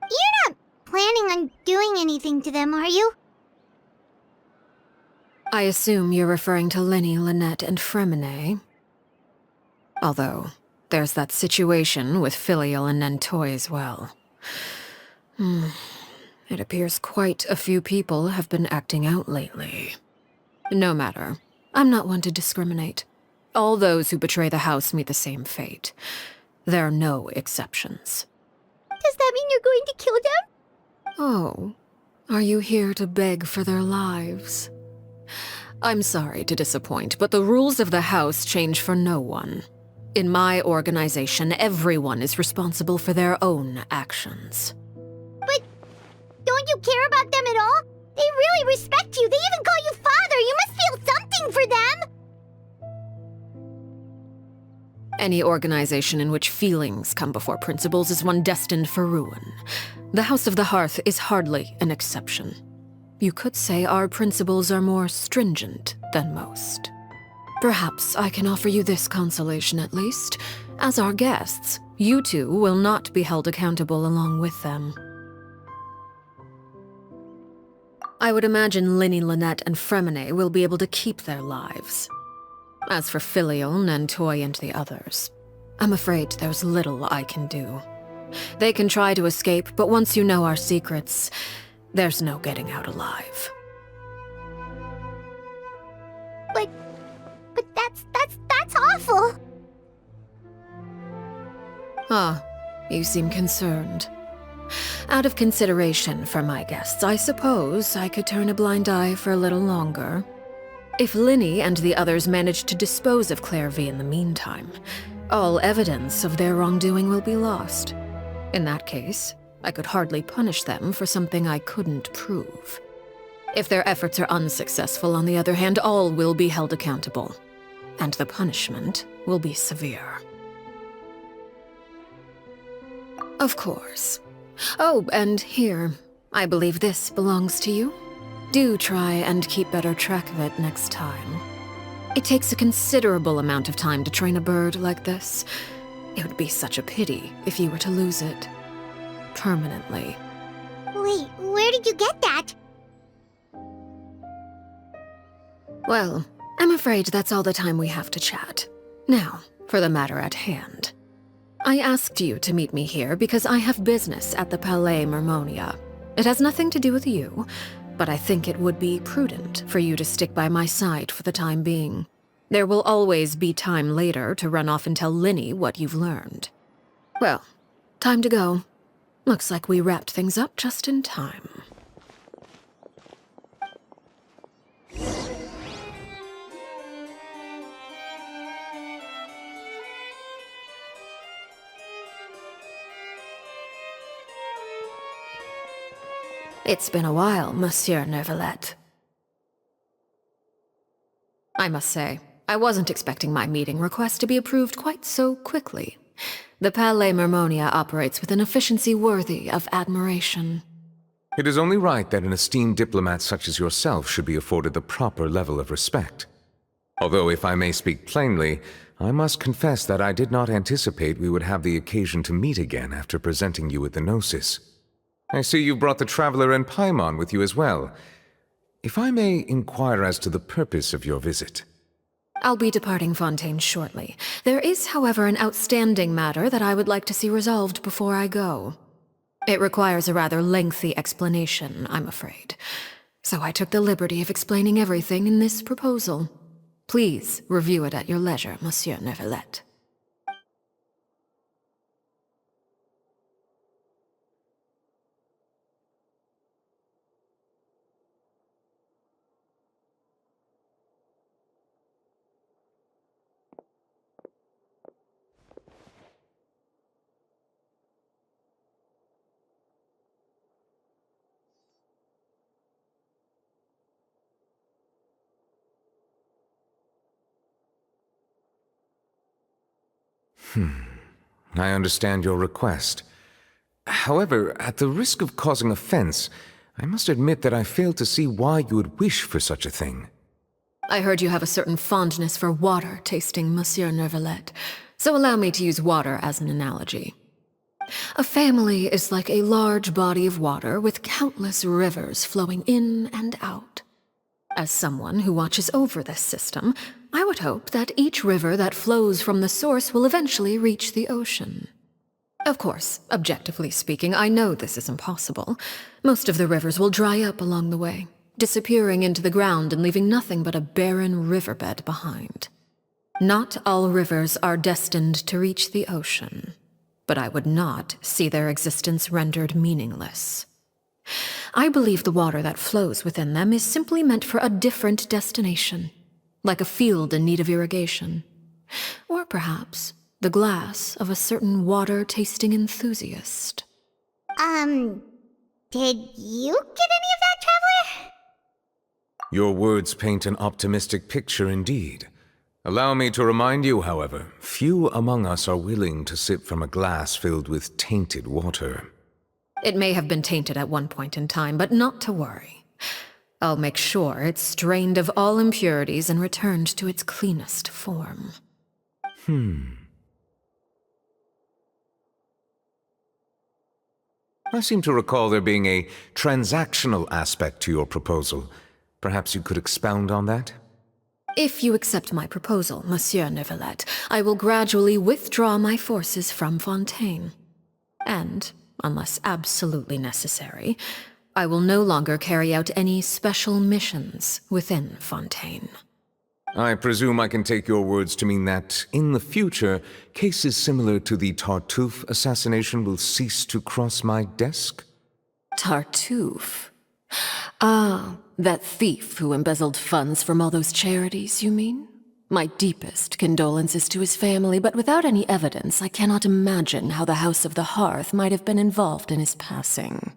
You're not planning on doing anything to them, are you?
I assume you're referring to Linny, Lynette, and Fremine. Although, there's that situation with Filial and Nentoy as well. It appears quite a few people have been acting out lately. No matter. I'm not one to discriminate. All those who betray the house meet the same fate. There are no exceptions.
Does that mean you're going to kill them?
Oh, are you here to beg for their lives? I'm sorry to disappoint, but the rules of the house change for no one. In my organization, everyone is responsible for their own actions.
But don't you care about them at all? They really respect you. They even call you father. You must feel something for them.
Any organization in which feelings come before principles is one destined for ruin. The House of the Hearth is hardly an exception. You could say our principles are more stringent than most. Perhaps I can offer you this consolation at least. As our guests, you two will not be held accountable along with them. I would imagine Linny, Lynette, and Fremine will be able to keep their lives. As for Filial, Nentoy, and the others, I'm afraid there's little I can do. They can try to escape, but once you know our secrets, there's no getting out alive.
But that's awful.
Ah, you seem concerned. Out of consideration for my guests, I suppose I could turn a blind eye for a little longer. If Linny and the others manage to dispose of Claire V in the meantime, all evidence of their wrongdoing will be lost. In that case, I could hardly punish them for something I couldn't prove. If their efforts are unsuccessful, on the other hand, all will be held accountable, and the punishment will be severe. Of course. Oh, and here, I believe this belongs to you. Do try and keep better track of it next time. It takes a considerable amount of time to train a bird like this. It would be such a pity if you were to lose it. Permanently.
Wait, where did you get that?
Well, I'm afraid that's all the time we have to chat. Now, for the matter at hand. I asked you to meet me here because I have business at the Palais Mermonia. It has nothing to do with you, but I think it would be prudent for you to stick by my side for the time being. There will always be time later to run off and tell Linny what you've learned. Well, time to go. Looks like we wrapped things up just in time. It's been a while, Monsieur Neuvillette. I must say, I wasn't expecting my meeting request to be approved quite so quickly. The Palais Mermonia operates with an efficiency worthy of admiration.
It is only right that an esteemed diplomat such as yourself should be afforded the proper level of respect. Although, if I may speak plainly, I must confess that I did not anticipate we would have the occasion to meet again after presenting you with the Gnosis. I see you brought the Traveler and Paimon with you as well. If I may inquire as to the purpose of your visit.
I'll be departing Fontaine shortly. There is, however, an outstanding matter that I would like to see resolved before I go. It requires a rather lengthy explanation, I'm afraid. So I took the liberty of explaining everything in this proposal. Please review it at your leisure, Monsieur Neuvillette.
I understand your request. However, at the risk of causing offense, I must admit that I fail to see why you would wish for such a thing.
I heard you have a certain fondness for water tasting, Monsieur Neuvillette, so allow me to use water as an analogy. A family is like a large body of water with countless rivers flowing in and out. As someone who watches over this system, I would hope that each river that flows from the source will eventually reach the ocean. Of course, objectively speaking, I know this is impossible. Most of the rivers will dry up along the way, disappearing into the ground and leaving nothing but a barren riverbed behind. Not all rivers are destined to reach the ocean, but I would not see their existence rendered meaningless. I believe the water that flows within them is simply meant for a different destination, like a field in need of irrigation. Or perhaps the glass of a certain water-tasting enthusiast.
Did you get any of that, Traveler?
Your words paint an optimistic picture indeed. Allow me to remind you, however, few among us are willing to sip from a glass filled with tainted water.
It may have been tainted at one point in time, but not to worry. I'll make sure it's drained of all impurities and returned to its cleanest form.
I seem to recall there being a transactional aspect to your proposal. Perhaps you could expound on that?
If you accept my proposal, Monsieur Neuvillette, I will gradually withdraw my forces from Fontaine. And, unless absolutely necessary, I will no longer carry out any special missions within Fontaine.
I presume I can take your words to mean that, in the future, cases similar to the Tartuffe assassination will cease to cross my desk?
Tartuffe? Ah, that thief who embezzled funds from all those charities, you mean? My deepest condolences to his family, but without any evidence, I cannot imagine how the House of the Hearth might have been involved in his passing.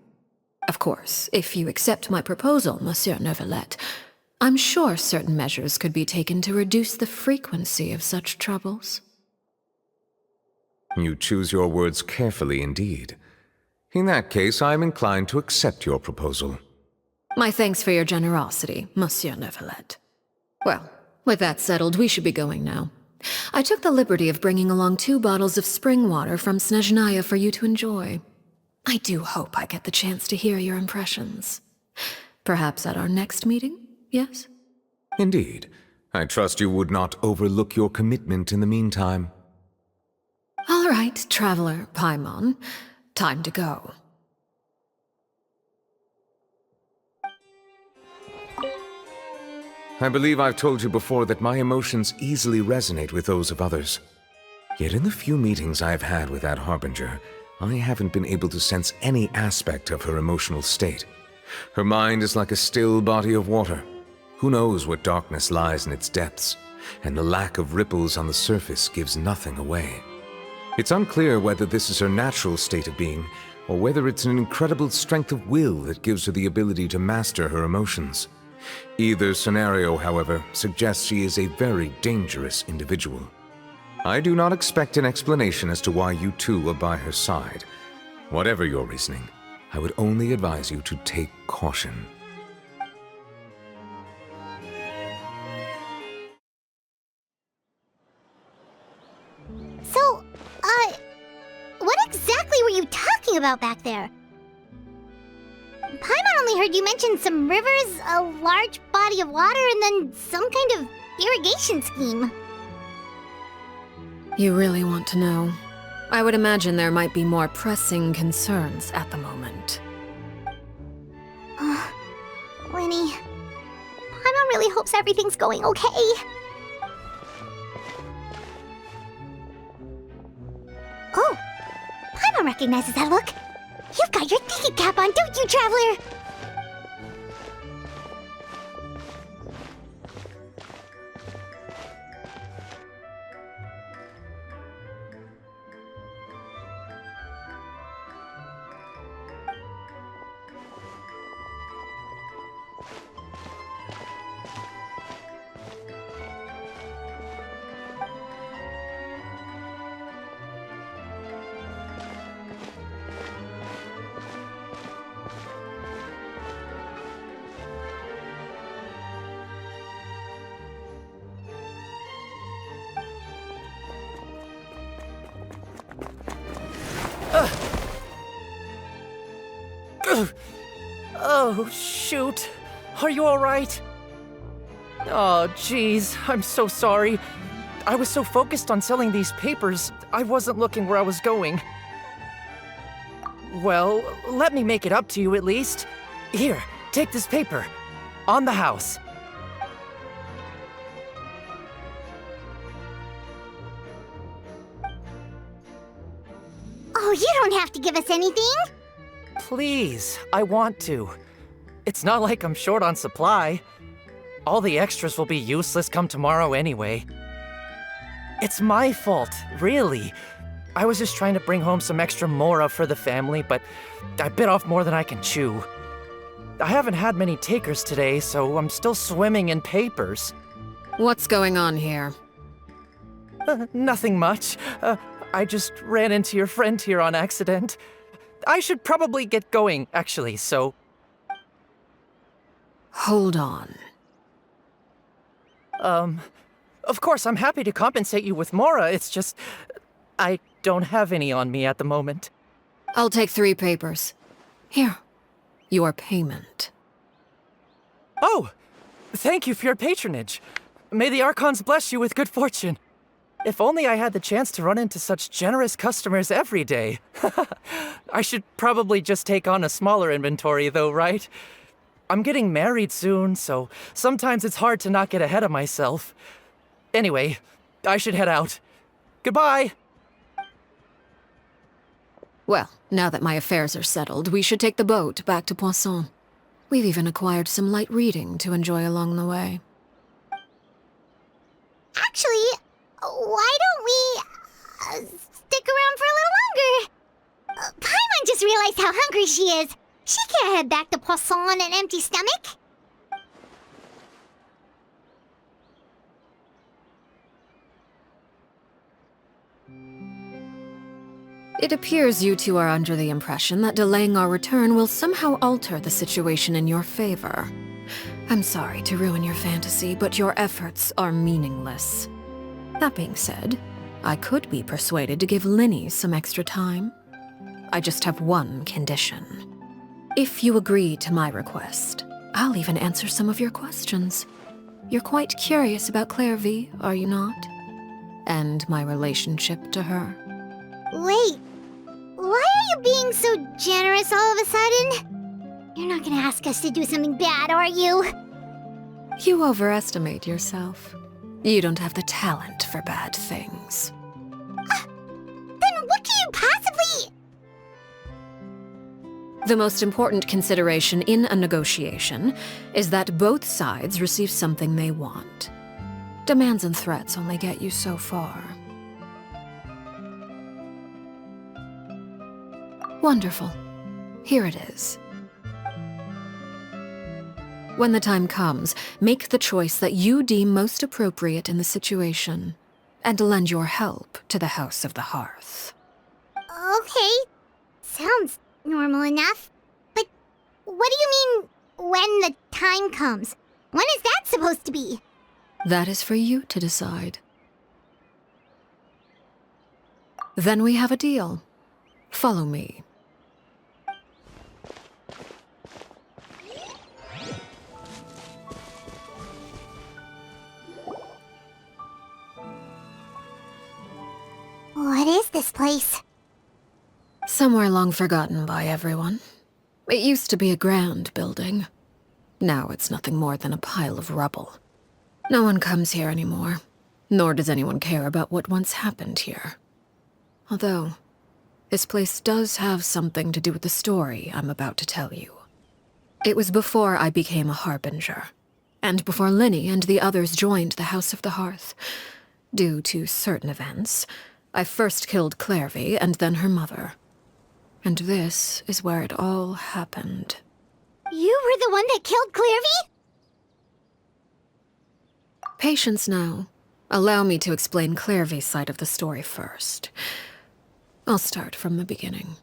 Of course, if you accept my proposal, Monsieur Neuvillette, I'm sure certain measures could be taken to reduce the frequency of such troubles.
You choose your words carefully indeed. In that case, I am inclined to accept your proposal.
My thanks for your generosity, Monsieur Neuvillette. Well, with that settled, we should be going now. I took the liberty of bringing along 2 bottles of spring water from Snezhnaya for you to enjoy. I do hope I get the chance to hear your impressions. Perhaps at our next meeting, yes?
Indeed. I trust you would not overlook your commitment in the meantime.
All right, Traveler Paimon. Time to go.
I believe I've told you before that my emotions easily resonate with those of others. Yet in the few meetings I've had with that Harbinger, I haven't been able to sense any aspect of her emotional state. Her mind is like a still body of water. Who knows what darkness lies in its depths, and the lack of ripples on the surface gives nothing away. It's unclear whether this is her natural state of being, or whether it's an incredible strength of will that gives her the ability to master her emotions. Either scenario, however, suggests she is a very dangerous individual. I do not expect an explanation as to why you two are by her side. Whatever your reasoning, I would only advise you to take caution.
So, what exactly were you talking about back there? Paimon only only heard you mention some rivers, a large body of water, and then some kind of irrigation scheme.
You really want to know? I would imagine there might be more pressing concerns at the moment.
Lenny, Paimon really hopes everything's going okay. Oh, Paimon recognizes that look. You've got your thinking cap on, don't you, Traveler?
Oh, shoot. Are you alright? Oh, jeez. I'm so sorry. I was so focused on selling these papers, I wasn't looking where I was going. Well, let me make it up to you at least. Here, take this paper. On the house.
Oh, you don't have to give us anything.
Please, I want to. It's not like I'm short on supply. All the extras will be useless come tomorrow anyway. It's my fault, really. I was just trying to bring home some extra mora for the family, but I bit off more than I can chew. I haven't had many takers today, so I'm still swimming in papers.
What's going on here?
Nothing much. I just ran into your friend here on accident. I should probably get going, actually, so...
Hold on.
Of course, I'm happy to compensate you with mora, it's just... I don't have any on me at the moment.
I'll take 3 papers. Here. Your payment.
Oh! Thank you for your patronage. May the Archons bless you with good fortune. If only I had the chance to run into such generous customers every day. I should probably just take on a smaller inventory though, right? I'm getting married soon, so sometimes it's hard to not get ahead of myself. Anyway, I should head out. Goodbye!
Well, now that my affairs are settled, we should take the boat back to Poisson. We've even acquired some light reading to enjoy along the way.
Actually, why don't we stick around for a little longer? Paimon just realized how hungry she is. She can't head back to Poisson on an empty stomach.
It appears you two are under the impression that delaying our return will somehow alter the situation in your favor. I'm sorry to ruin your fantasy, but your efforts are meaningless. That being said, I could be persuaded to give Linny some extra time. I just have one condition. If you agree to my request, I'll even answer some of your questions. You're quite curious about Claire V, are you not? And my relationship to her.
Wait, why are you being so generous all of a sudden? You're not gonna ask us to do something bad, are you?
You overestimate yourself. You don't have the talent for bad things.
Then what can you possibly...
The most important consideration in a negotiation is that both sides receive something they want. Demands and threats only get you so far. Wonderful. Here it is. When the time comes, make the choice that you deem most appropriate in the situation, and lend your help to the House of the Hearth.
Okay, sounds normal enough. But what do you mean, when the time comes? When is that supposed to be?
That is for you to decide. Then we have a deal. Follow me.
this place?
Somewhere long forgotten by everyone. It used to be a grand building. Now it's nothing more than a pile of rubble. No one comes here anymore, nor does anyone care about what once happened here. Although, this place does have something to do with the story I'm about to tell you. It was before I became a Harbinger, and before Linny and the others joined the House of the Hearth. Due to certain events, I first killed Clairvy and then her mother. And this is where it all happened.
You were the one that killed Clairvy?
Patience now. Allow me to explain Clairvy's side of the story first. I'll start from the beginning.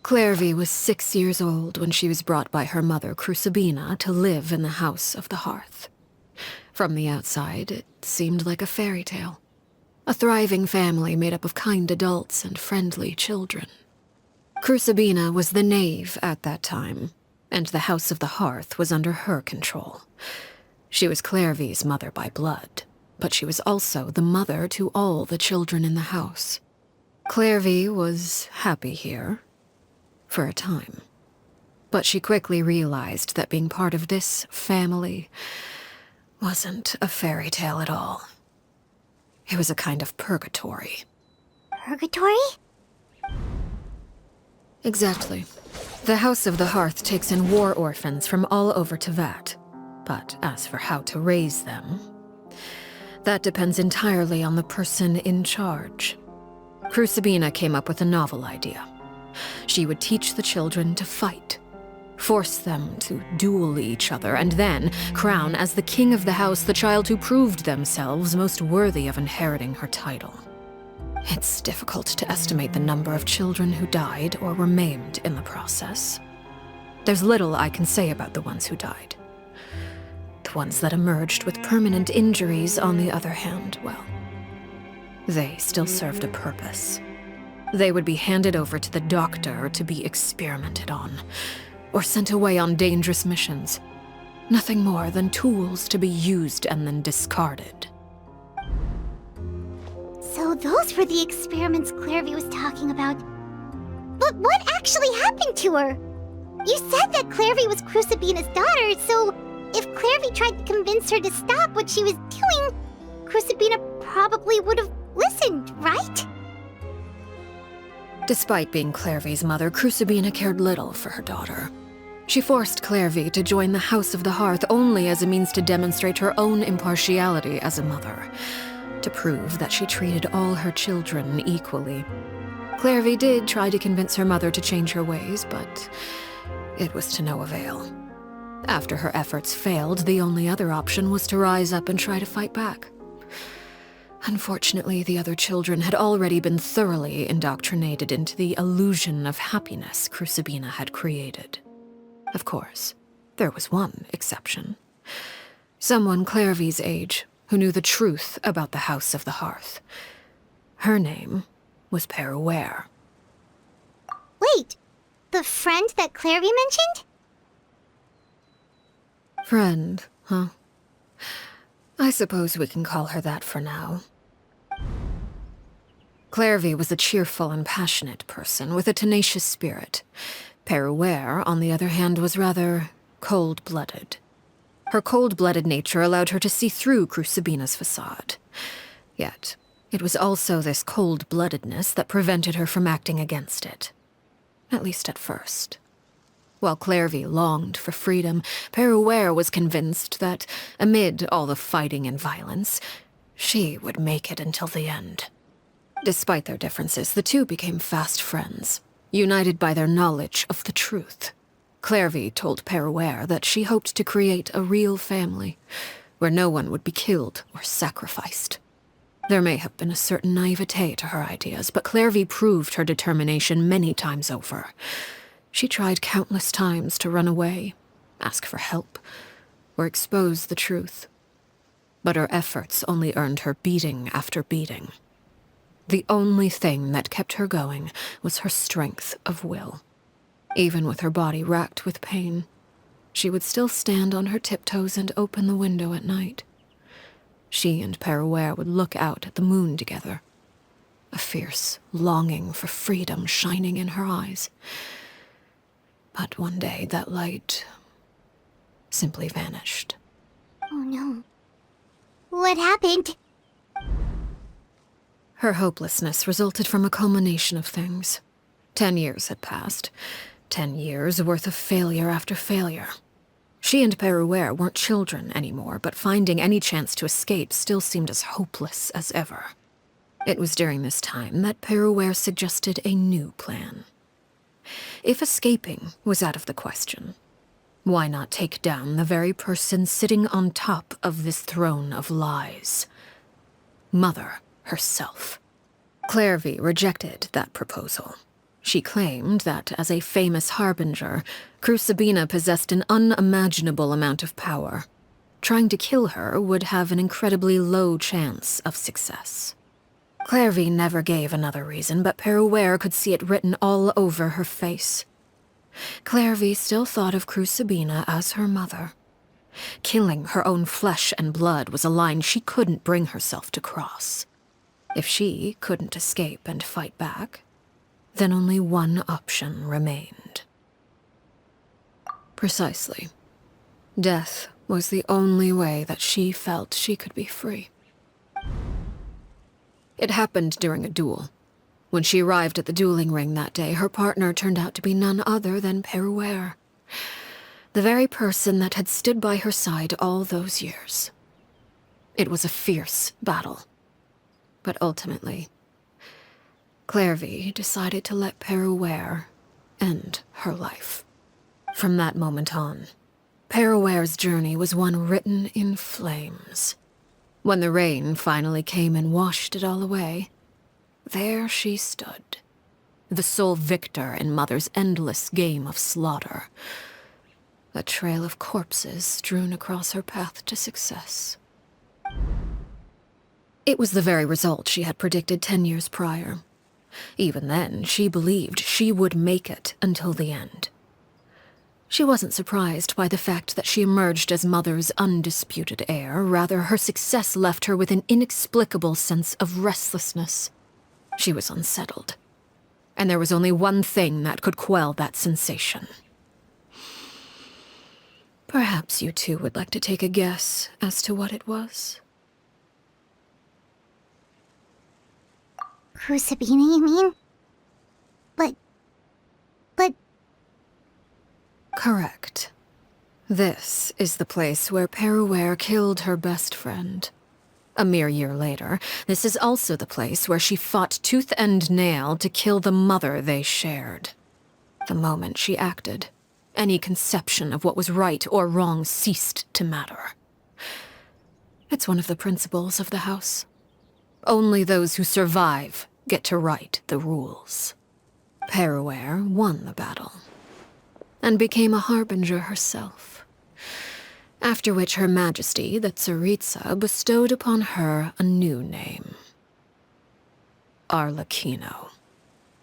Clairvy was 6 years old when she was brought by her mother, Crucibina, to live in the House of the Hearth. From the outside, it seemed like a fairy tale. A thriving family made up of kind adults and friendly children. Crucibina was the knave at that time, and the House of the Hearth was under her control. She was Clairvy's mother by blood, but she was also the mother to all the children in the house. Clairvy was happy here, for a time. But she quickly realized that being part of this family wasn't a fairy tale at all. It was a kind of purgatory.
Purgatory?
Exactly. The House of the Hearth takes in war orphans from all over Tevat. But as for how to raise them, that depends entirely on the person in charge. Crucibina came up with a novel idea. She would teach the children to fight, force them to duel each other, and then crown as the king of the house the child who proved themselves most worthy of inheriting her title. It's difficult to estimate the number of children who died or were maimed in the process. There's little I can say about the ones who died. The ones that emerged with permanent injuries, on the other hand, well, they still served a purpose. They would be handed over to the doctor to be experimented on, or sent away on dangerous missions. Nothing more than tools to be used and then discarded.
So those were the experiments Clairvy was talking about. But what actually happened to her? You said that Clairvy was Crucibina's daughter, so if Clairvy tried to convince her to stop what she was doing, Crucibina probably would have listened, right?
Despite being Clairvy's mother, Crucibina cared little for her daughter. She forced Clairvy to join the House of the Hearth only as a means to demonstrate her own impartiality as a mother, to prove that she treated all her children equally. Clairvy did try to convince her mother to change her ways, but it was to no avail. After her efforts failed, the only other option was to rise up and try to fight back. Unfortunately, the other children had already been thoroughly indoctrinated into the illusion of happiness Crucibina had created. Of course, there was one exception. Someone Clairvy's age who knew the truth about the House of the Hearth. Her name was Peruere.
Wait, the friend that Clairvy mentioned?
Friend, huh? I suppose we can call her that for now. Clairvy was a cheerful and passionate person with a tenacious spirit. Peruere, on the other hand, was rather cold-blooded. Her cold-blooded nature allowed her to see through Crucibina's facade. Yet, it was also this cold-bloodedness that prevented her from acting against it. At least at first. While Clairvy longed for freedom, Peruere was convinced that, amid all the fighting and violence, she would make it until the end. Despite their differences, the two became fast friends, united by their knowledge of the truth. Clairvy told Peruere that she hoped to create a real family, where no one would be killed or sacrificed. There may have been a certain naivete to her ideas, but Clairvy proved her determination many times over. She tried countless times to run away, ask for help, or expose the truth. But her efforts only earned her beating after beating. The only thing that kept her going was her strength of will. Even with her body racked with pain, she would still stand on her tiptoes and open the window at night. She and Perouer would look out at the moon together, a fierce longing for freedom shining in her eyes. But one day that light simply vanished.
Oh no. What happened?
Her hopelessness resulted from a culmination of things. 10 years had passed. 10 years worth of failure after failure. She and Perouer weren't children anymore, but finding any chance to escape still seemed as hopeless as ever. It was during this time that Perouer suggested a new plan. If escaping was out of the question, why not take down the very person sitting on top of this throne of lies? Mother herself. Clairvy rejected that proposal. She claimed that, as a famous harbinger, Crucibina possessed an unimaginable amount of power. Trying to kill her would have an incredibly low chance of success. Clairvy never gave another reason, but Perouer could see it written all over her face. Clairvy still thought of Crucibina as her mother. Killing her own flesh and blood was a line she couldn't bring herself to cross. If she couldn't escape and fight back, then only one option remained. Precisely. Death was the only way that she felt she could be free. It happened during a duel. When she arrived at the dueling ring that day, her partner turned out to be none other than Perouer, the very person that had stood by her side all those years. It was a fierce battle. But ultimately, Clairvy decided to let Perouer end her life. From that moment on, Perouer's journey was one written in flames. When the rain finally came and washed it all away, there she stood, the sole victor in Mother's endless game of slaughter, a trail of corpses strewn across her path to success. It was the very result she had predicted 10 years prior. Even then, she believed she would make it until the end. She wasn't surprised by the fact that she emerged as Mother's undisputed heir. Rather, her success left her with an inexplicable sense of restlessness. She was unsettled, and there was only one thing that could quell that sensation. Perhaps you two would like to take a guess as to what it was?
Crucibina, you mean? But...
Correct. This is the place where Perouer killed her best friend. A mere year later, this is also the place where she fought tooth and nail to kill the mother they shared. The moment she acted, any conception of what was right or wrong ceased to matter. It's one of the principles of the house. Only those who survive get to write the rules. Perouer won the battle, and became a harbinger herself. After which Her Majesty, the Tsaritsa, bestowed upon her a new name. Arlecchino.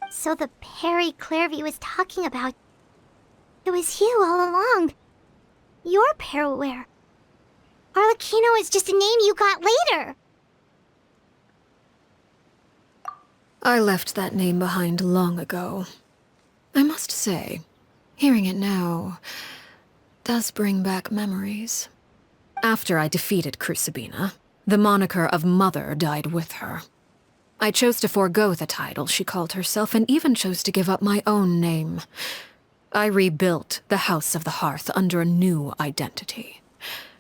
So the Perry Clairvy was talking about... It was you all along. You're Perouer. Arlecchino is just a name you got later.
I left that name behind long ago. I must say, hearing it now does bring back memories. After I defeated Crucibina, the moniker of Mother died with her. I chose to forego the title she called herself, and even chose to give up my own name. I rebuilt the House of the Hearth under a new identity.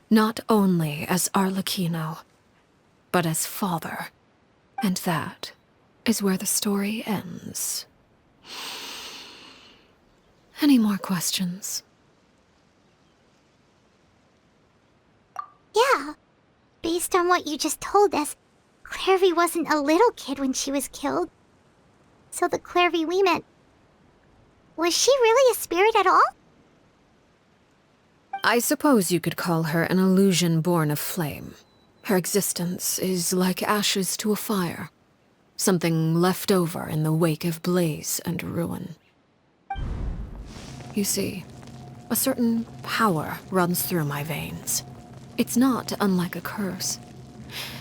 Not only as Arlecchino, but as father. And that is where the story ends. Any more questions?
Yeah. Based on what you just told us, Clairvy wasn't a little kid when she was killed. So the Clairvy we met... Was she really a spirit at all?
I suppose you could call her an illusion born of flame. Her existence is like ashes to a fire. Something left over in the wake of blaze and ruin. You see, a certain power runs through my veins. It's not unlike a curse.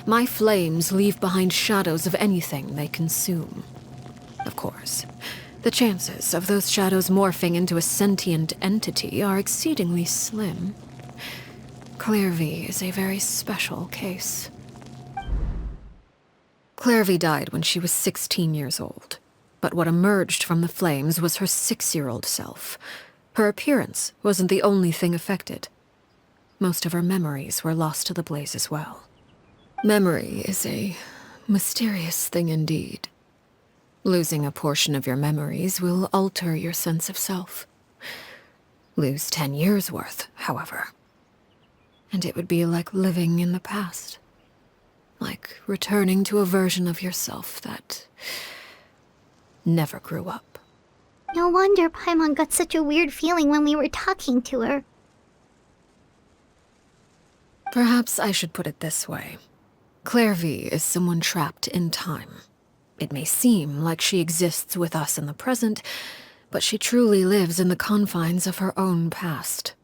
My flames leave behind shadows of anything they consume. Of course, the chances of those shadows morphing into a sentient entity are exceedingly slim. Clairvy is a very special case. Clairvy died when she was 16 years old, but what emerged from the flames was her 6-year-old self. Her appearance wasn't the only thing affected. Most of her memories were lost to the blaze as well. Memory is a mysterious thing indeed. Losing a portion of your memories will alter your sense of self. Lose 10 years' worth, however, and it would be like living in the past. Like returning to a version of yourself that never grew up.
No wonder Paimon got such a weird feeling when we were talking to her.
Perhaps I should put it this way. Clairvy is someone trapped in time. It may seem like she exists with us in the present, but she truly lives in the confines of her own past.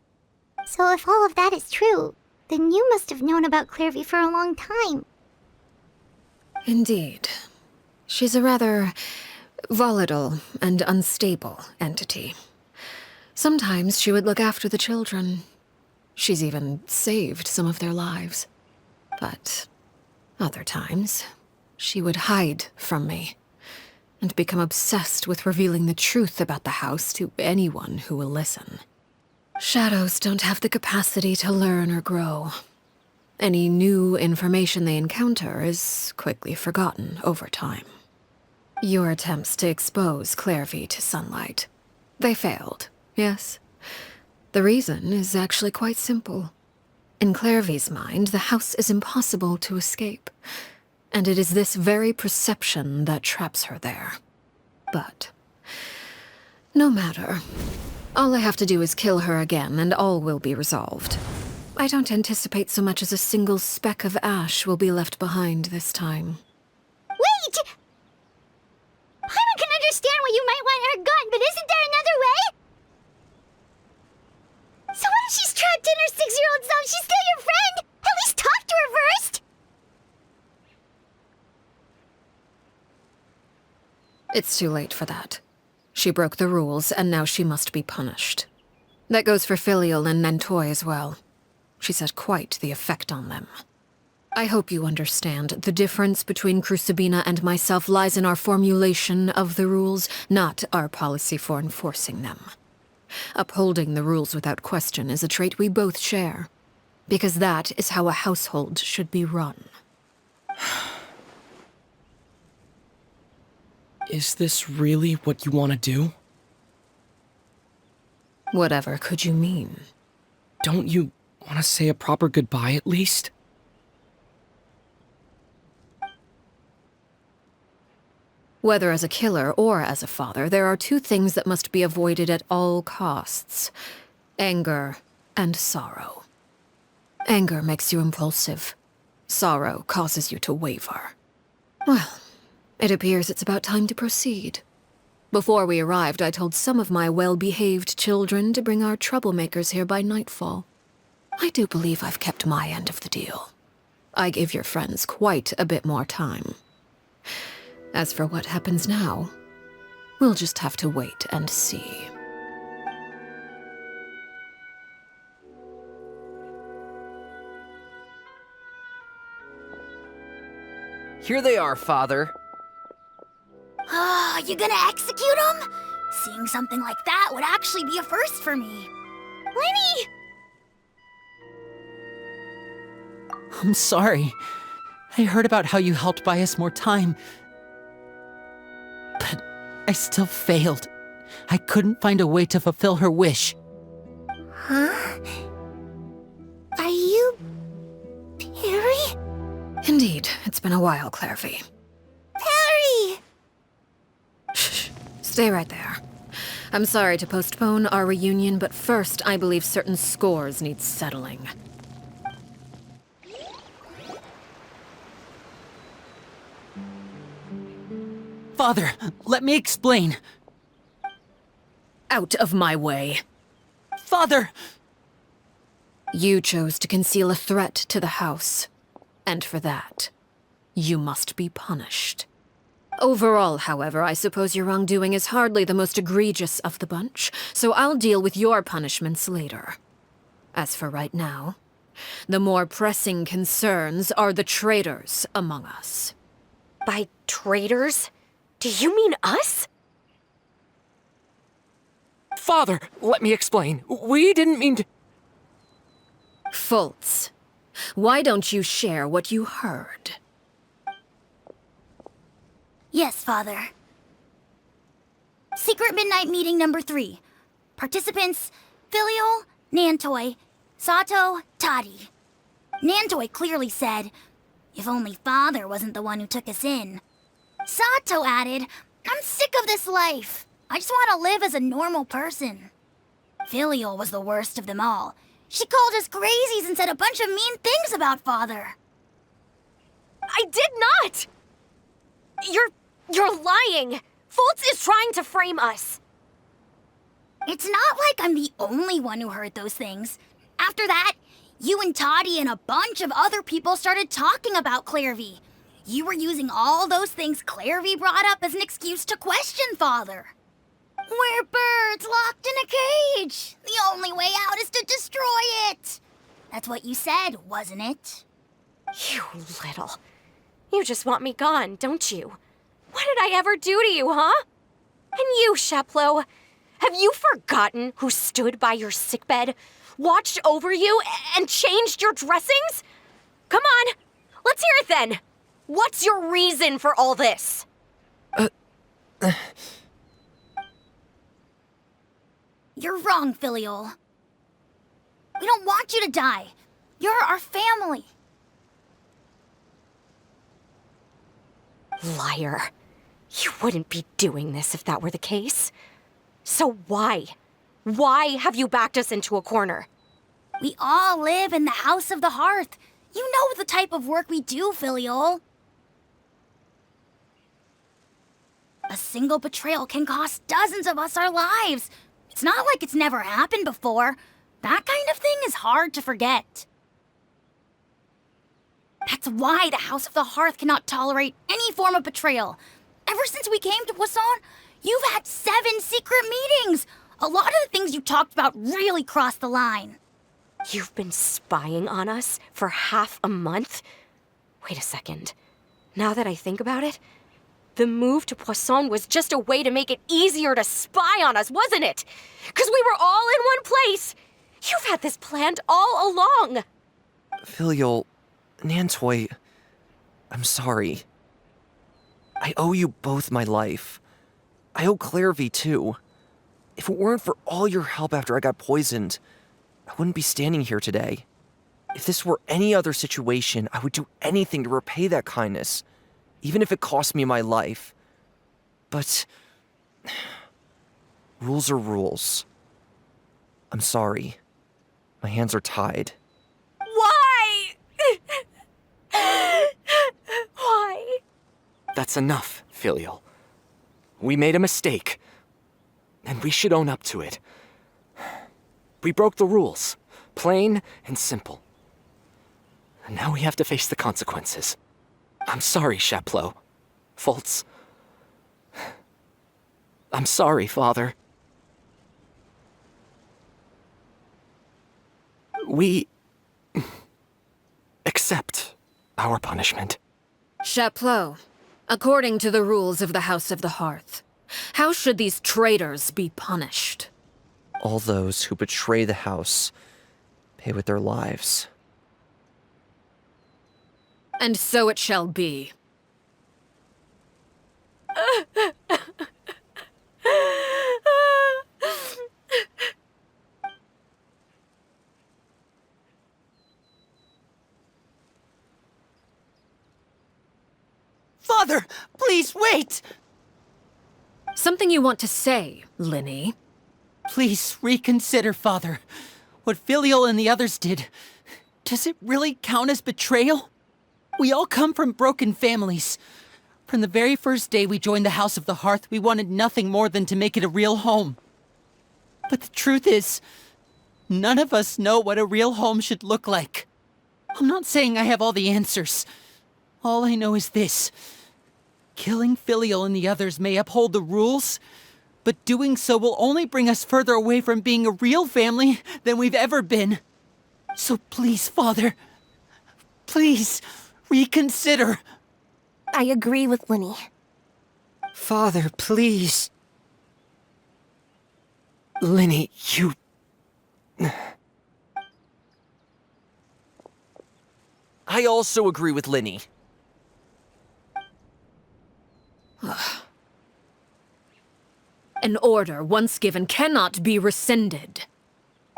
So if all of that is true, then you must have known about Clairvy for a long time.
Indeed. She's a rather volatile and unstable entity. Sometimes she would look after the children. She's even saved some of their lives. But other times, she would hide from me and become obsessed with revealing the truth about the house to anyone who will listen. Shadows don't have the capacity to learn or grow. Any new information they encounter is quickly forgotten over time. Your attempts to expose Clairvy to sunlight. They failed, yes? The reason is actually quite simple. In Clairvy's mind, the house is impossible to escape, and it is this very perception that traps her there. But no matter. All I have to do is kill her again, and all will be resolved. I don't anticipate so much as a single speck of ash will be left behind this time.
Wait! Paimon can understand why you might want her gone, but isn't there another way? So what if she's trapped in her 6-year-old self? She's still your friend! At least talk to her first!
It's too late for that. She broke the rules, and now she must be punished. That goes for Filial and Nentoy as well. She's had quite the effect on them. I hope you understand. The difference between Crucibina and myself lies in our formulation of the rules, not our policy for enforcing them. Upholding the rules without question is a trait we both share, because that is how a household should be run.
Is this really what you want to do?
Whatever could you mean?
Don't you want to say a proper goodbye at least?
Whether as a killer or as a father, there are two things that must be avoided at all costs: anger and sorrow. Anger makes you impulsive. Sorrow causes you to waver. Well, it appears it's about time to proceed. Before we arrived, I told some of my well-behaved children to bring our troublemakers here by nightfall. I do believe I've kept my end of the deal. I gave your friends quite a bit more time. As for what happens now, we'll just have to wait and see.
Here they are, Father.
You gonna execute him? Seeing something like that would actually be a first for me.
Lenny!
I'm sorry. I heard about how you helped buy us more time. But I still failed. I couldn't find a way to fulfill her wish.
Huh? Are you... Perry?
Indeed, it's been a while, Clairvy.
Perry!
Shh, stay right there. I'm sorry to postpone our reunion, but first I believe certain scores need settling.
Father, let me explain.
Out of my way.
Father!
You chose to conceal a threat to the house. And for that, you must be punished. Overall, however, I suppose your wrongdoing is hardly the most egregious of the bunch, so I'll deal with your punishments later. As for right now, the more pressing concerns are the traitors among us.
By traitors? Do you mean us?
Father, let me explain. We didn't mean to.
Fultz, why don't you share what you heard?
Yes, Father. Secret Midnight Meeting number 3. Participants, Filial, Nantoi, Sato, Toddy. Nantoi clearly said, if only Father wasn't the one who took us in. Sato added, I'm sick of this life. I just want to live as a normal person. Filial was the worst of them all. She called us crazies and said a bunch of mean things about Father.
I did not! You're lying! Fultz is trying to frame us.
It's not like I'm the only one who heard those things. After that, you and Toddy and a bunch of other people started talking about Clairvy. You were using all those things Clairvy brought up as an excuse to question Father. We're birds locked in a cage. The only way out is to destroy it. That's what you said, wasn't it?
You little. You just want me gone, don't you? What did I ever do to you, huh? And you, Sheplo, have you forgotten who stood by your sickbed, watched over you, and changed your dressings? Come on, let's hear it then. What's your reason for all this?
You're wrong, Filial. We don't want you to die. You're our family.
Liar. You wouldn't be doing this if that were the case. So why? Why have you backed us into a corner?
We all live in the House of the Hearth. You know the type of work we do, Filial. A single betrayal can cost dozens of us our lives. It's not like it's never happened before. That kind of thing is hard to forget. That's why the House of the Hearth cannot tolerate any form of betrayal. Ever since we came to Poisson, you've had 7 secret meetings. A lot of the things you talked about really crossed the line.
You've been spying on us for half a month? Wait a second. Now that I think about it, the move to Poisson was just a way to make it easier to spy on us, wasn't it? Because we were all in one place. You've had this planned all along.
Filial, Nantoi, I'm sorry. I owe you both my life. I owe Clairvy too. If it weren't for all your help after I got poisoned, I wouldn't be standing here today. If this were any other situation, I would do anything to repay that kindness, even if it cost me my life. But rules are rules. I'm sorry. My hands are tied.
Why? Why?
That's enough, Filial. We made a mistake, and we should own up to it. We broke the rules, plain and simple. And now we have to face the consequences. I'm sorry, Sheplo. Fultz. I'm sorry, Father. We accept our punishment.
Sheplo, according to the rules of the House of the Hearth, how should these traitors be punished?
All those who betray the house pay with their lives.
And so it shall be.
Father, please wait!
Something you want to say, Linny?
Please reconsider, Father. What Filial and the others did, does it really count as betrayal? We all come from broken families. From the very first day we joined the House of the Hearth, we wanted nothing more than to make it a real home. But the truth is, none of us know what a real home should look like. I'm not saying I have all the answers. All I know is this. Killing Filial and the others may uphold the rules, but doing so will only bring us further away from being a real family than we've ever been. So please, Father, please, reconsider.
I agree with Linny.
Father, please.
Linny, you...
I also agree with Linny.
An order once given cannot be rescinded.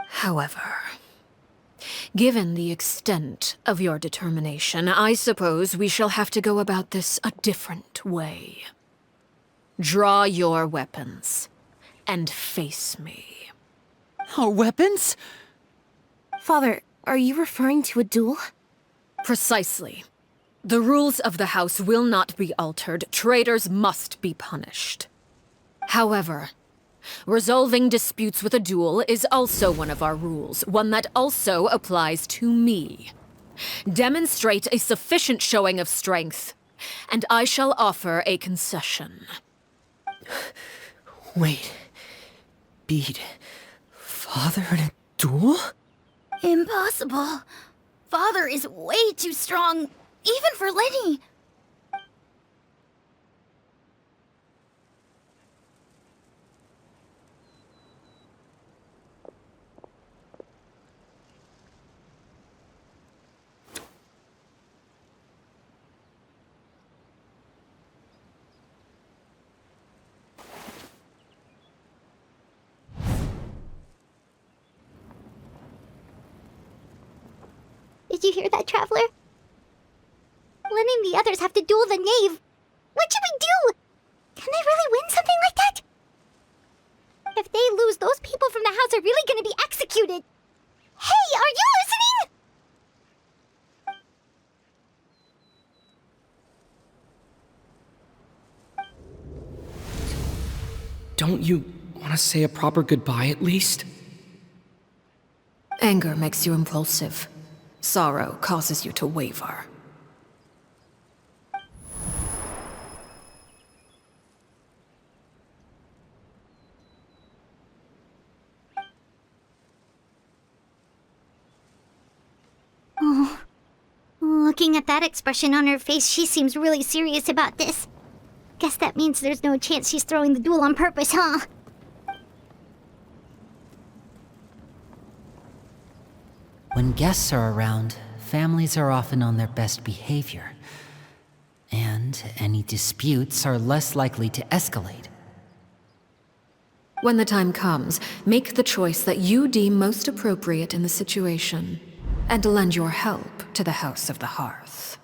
However, given the extent of your determination, I suppose we shall have to go about this a different way. Draw your weapons and face me.
Our weapons?
Father, are you referring to a duel?
Precisely. The rules of the house will not be altered. Traitors must be punished. However, resolving disputes with a duel is also one of our rules, one that also applies to me. Demonstrate a sufficient showing of strength, and I shall offer a concession.
Wait. Beat Father in a duel?
Impossible. Father is way too strong, even for Linny.
Did you hear that, Traveler? Lenny and the others have to duel the knave. What should we do? Can they really win something like that? If they lose, those people from the house are really gonna be executed. Hey, are you listening?
Don't you want to say a proper goodbye at least?
Anger makes you impulsive. Sorrow causes you to waver.
Oh, looking at that expression on her face, she seems really serious about this. Guess that means there's no chance she's throwing the duel on purpose, huh?
When guests are around, families are often on their best behavior. And any disputes are less likely to escalate.
When the time comes, make the choice that you deem most appropriate in the situation, and lend your help to the House of the Hearth.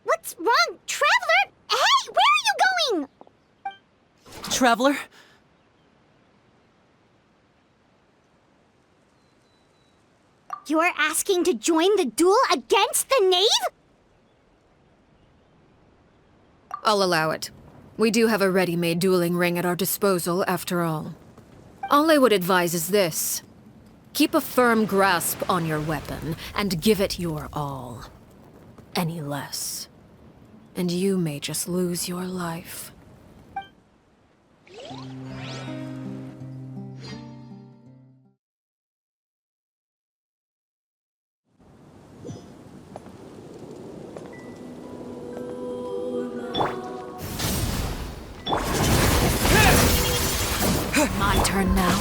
What's wrong, Traveler? Hey, where are you going?
Traveler?
You're asking to join the duel against the knave?
I'll allow it. We do have a ready-made dueling ring at our disposal, after all. All I would advise is this. Keep a firm grasp on your weapon, and give it your all. Any less, and you may just lose your life. My turn now.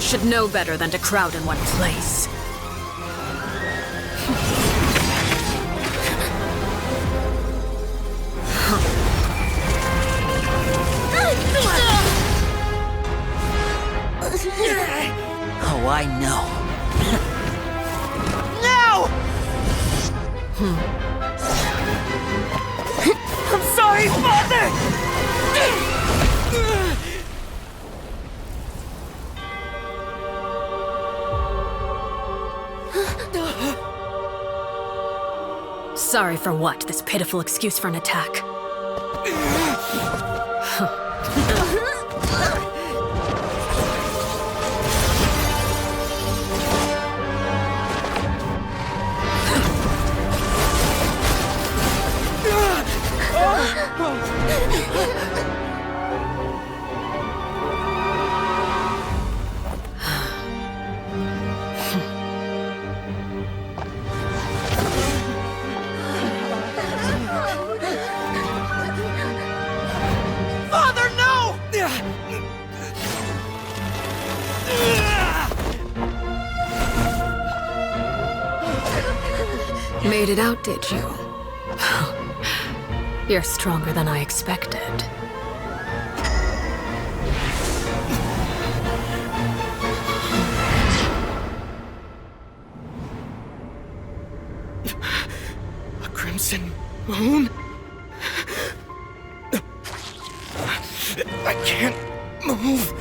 should know better than to crowd in one place.
Oh, I know.
No! I'm sorry, Father!
Sorry for what? This pitiful excuse for an attack.
Father, no!
Made it out, did you? You're stronger than I expected.
A crimson moon? I can't move.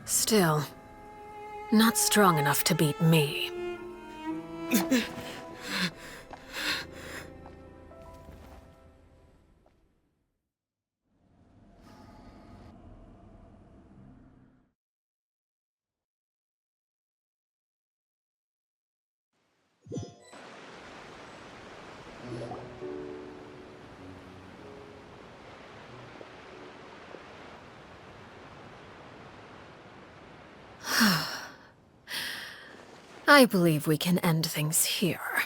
Still, not strong enough to beat me. I believe we can end things here.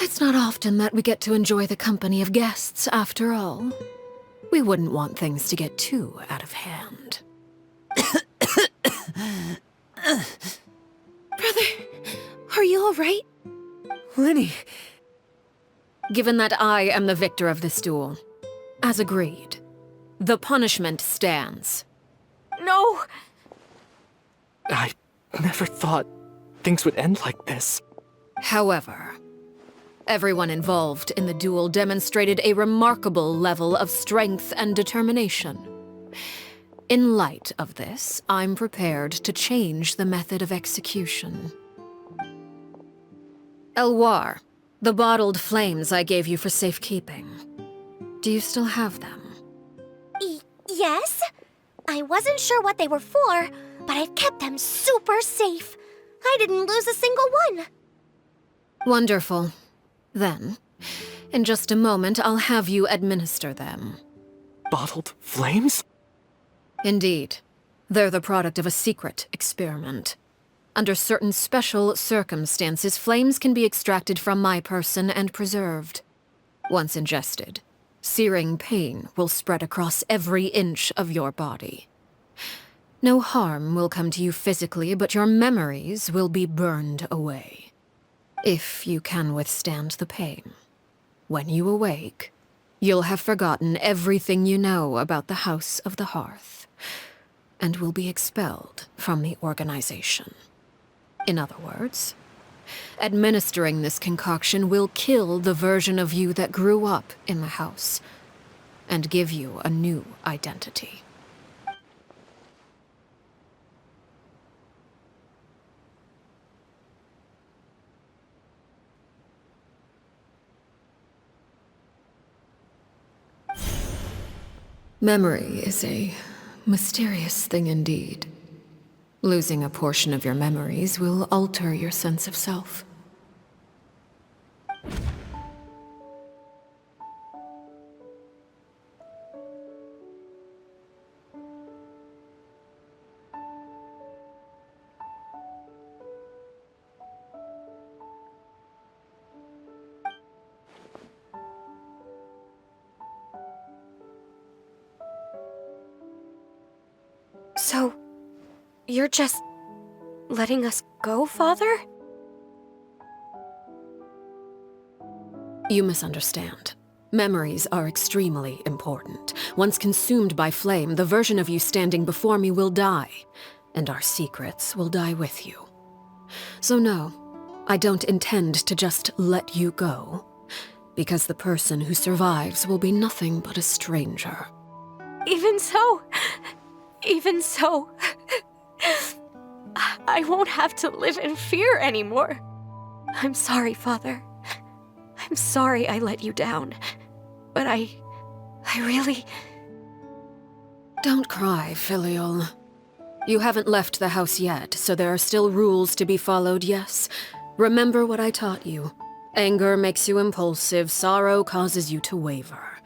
It's not often that we get to enjoy the company of guests, after all. We wouldn't want things to get too out of hand.
Brother, are you all right?
Lenny!
Given that I am the victor of this duel, as agreed, the punishment stands.
No!
I never thought things would end like this.
However, everyone involved in the duel demonstrated a remarkable level of strength and determination. In light of this, I'm prepared to change the method of execution. Elwar, the bottled flames I gave you for safekeeping. Do you still have them?
Yes? I wasn't sure what they were for, but I've kept them super safe. I didn't lose a single one.
Wonderful. Then, in just a moment, I'll have you administer them.
Bottled flames?
Indeed. They're the product of a secret experiment. Under certain special circumstances, flames can be extracted from my person and preserved. Once ingested, searing pain will spread across every inch of your body. No harm will come to you physically, but your memories will be burned away. If you can withstand the pain. When you awake, you'll have forgotten everything you know about the House of the Hearth, and will be expelled from the organization. In other words, administering this concoction will kill the version of you that grew up in the house, and give you a new identity. Memory is a mysterious thing indeed. Losing a portion of your memories will alter your sense of self.
You're just letting us go, Father?
You misunderstand. Memories are extremely important. Once consumed by flame, the version of you standing before me will die, and our secrets will die with you. So no, I don't intend to just let you go, because the person who survives will be nothing but a stranger.
Even so, I won't have to live in fear anymore. I'm sorry, Father. I'm sorry I let you down. But I really...
Don't cry, Filial. You haven't left the house yet, so there are still rules to be followed, yes? Remember what I taught you. Anger makes you impulsive, sorrow causes you to waver.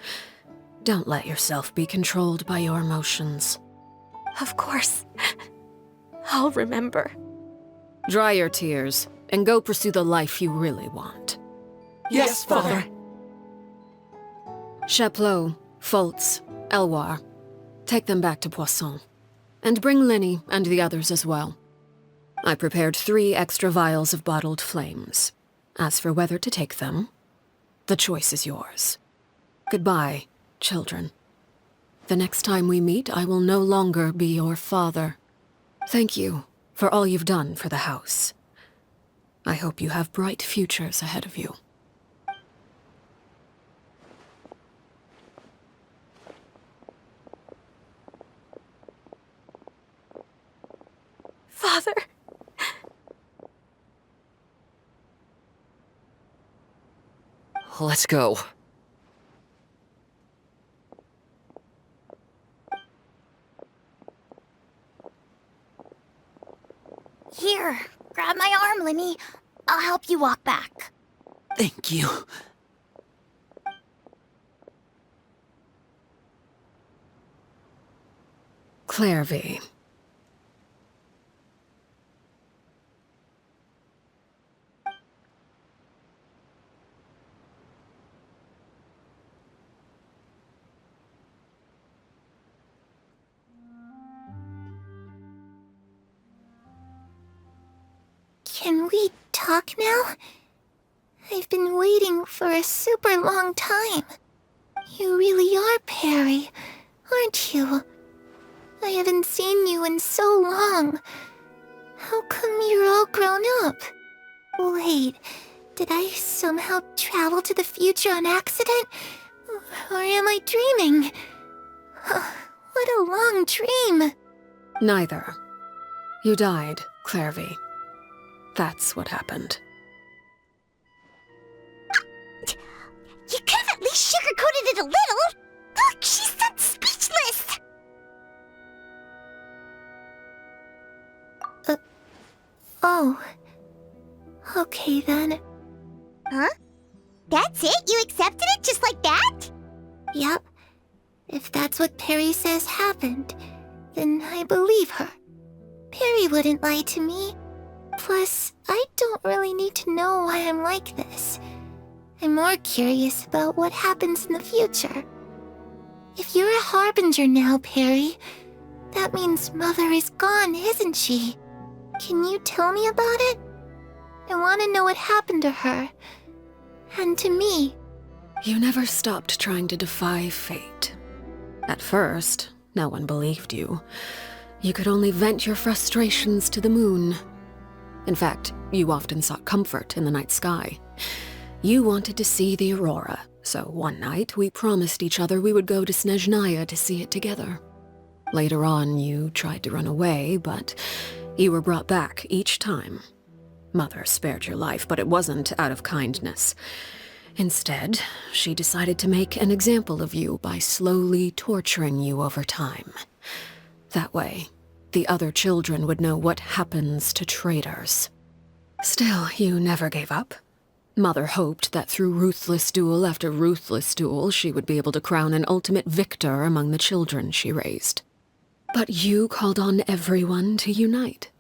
Don't let yourself be controlled by your emotions.
Of course. I'll remember.
Dry your tears, and go pursue the life you really want.
Yes, Father.
Chaplot, Foltz, Elwar, take them back to Poisson. And bring Linny and the others as well. I prepared 3 extra vials of bottled flames. As for whether to take them, the choice is yours. Goodbye, children. The next time we meet, I will no longer be your father. Thank you for all you've done for the house. I hope you have bright futures ahead of you.
Father!
Let's go.
Here, grab my arm, Linny. I'll help you walk back.
Thank you.
Clairvy.
Can we talk now? I've been waiting for a super long time. You really are Perry, aren't you? I haven't seen you in so long. How come you're all grown up? Wait, did I somehow travel to the future on accident? Or am I dreaming? What a long dream.
Neither. You died, Clairvy. That's what happened.
You could have at least sugarcoated it a little. Look, she's done speechless. Oh. Okay then. Huh? That's it? You accepted it just like that? Yep. If that's what Perry says happened, then I believe her. Perry wouldn't lie to me. Plus, I don't really need to know why I'm like this. I'm more curious about what happens in the future. If you're a harbinger now, Perry, that means Mother is gone, isn't she? Can you tell me about it? I want to know what happened to her. And to me.
You never stopped trying to defy fate. At first, no one believed you. You could only vent your frustrations to the moon. In fact, you often sought comfort in the night sky. You wanted to see the aurora, so one night we promised each other we would go to Snezhnaya to see it together. Later on, you tried to run away, but you were brought back each time. Mother spared your life, but it wasn't out of kindness. Instead, she decided to make an example of you by slowly torturing you over time. That way, the other children would know what happens to traitors. Still, you never gave up. Mother hoped that through ruthless duel after ruthless duel, she would be able to crown an ultimate victor among the children she raised. But you called on everyone to unite,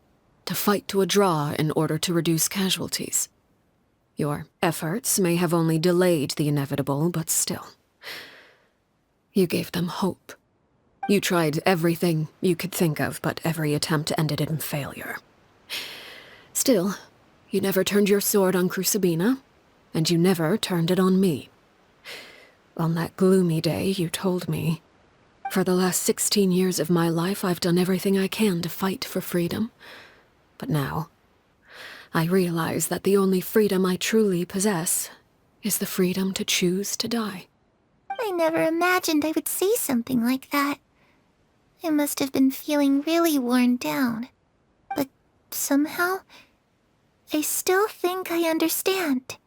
to fight to a draw in order to reduce casualties. Your efforts may have only delayed the inevitable, but still. You gave them hope. You tried everything you could think of, but every attempt ended in failure. Still, you never turned your sword on Crucibina, and you never turned it on me. On that gloomy day, you told me, "For the last 16 years of my life, I've done everything I can to fight for freedom. But now, I realize that the only freedom I truly possess is the freedom to choose to die."
I never imagined I would say something like that. I must have been feeling really worn down. But somehow, I still think I understand.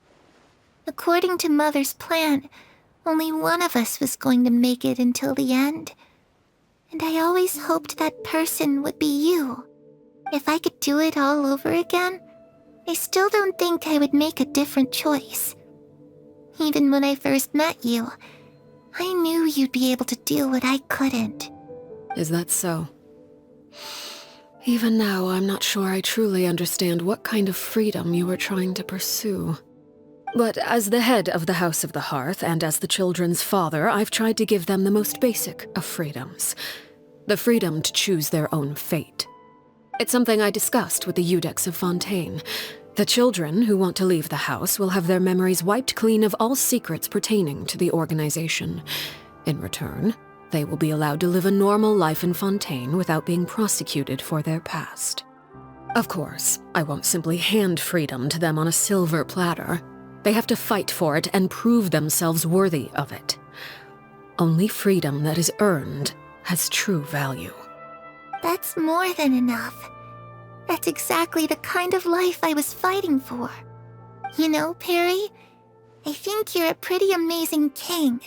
According to Mother's plan, only one of us was going to make it until the end. And I always hoped that person would be you. If I could do it all over again, I still don't think I would make a different choice. Even when I first met you, I knew you'd be able to do what I couldn't.
Is that so? Even now, I'm not sure I truly understand what kind of freedom you were trying to pursue. But as the head of the House of the Hearth, and as the children's father, I've tried to give them the most basic of freedoms. The freedom to choose their own fate. It's something I discussed with the Iudex of Fontaine. The children who want to leave the house will have their memories wiped clean of all secrets pertaining to the organization. In return, they will be allowed to live a normal life in Fontaine without being prosecuted for their past. Of course, I won't simply hand freedom to them on a silver platter. They have to fight for it and prove themselves worthy of it. Only freedom that is earned has true value.
That's more than enough. That's exactly the kind of life I was fighting for. You know, Perry, I think you're a pretty amazing king,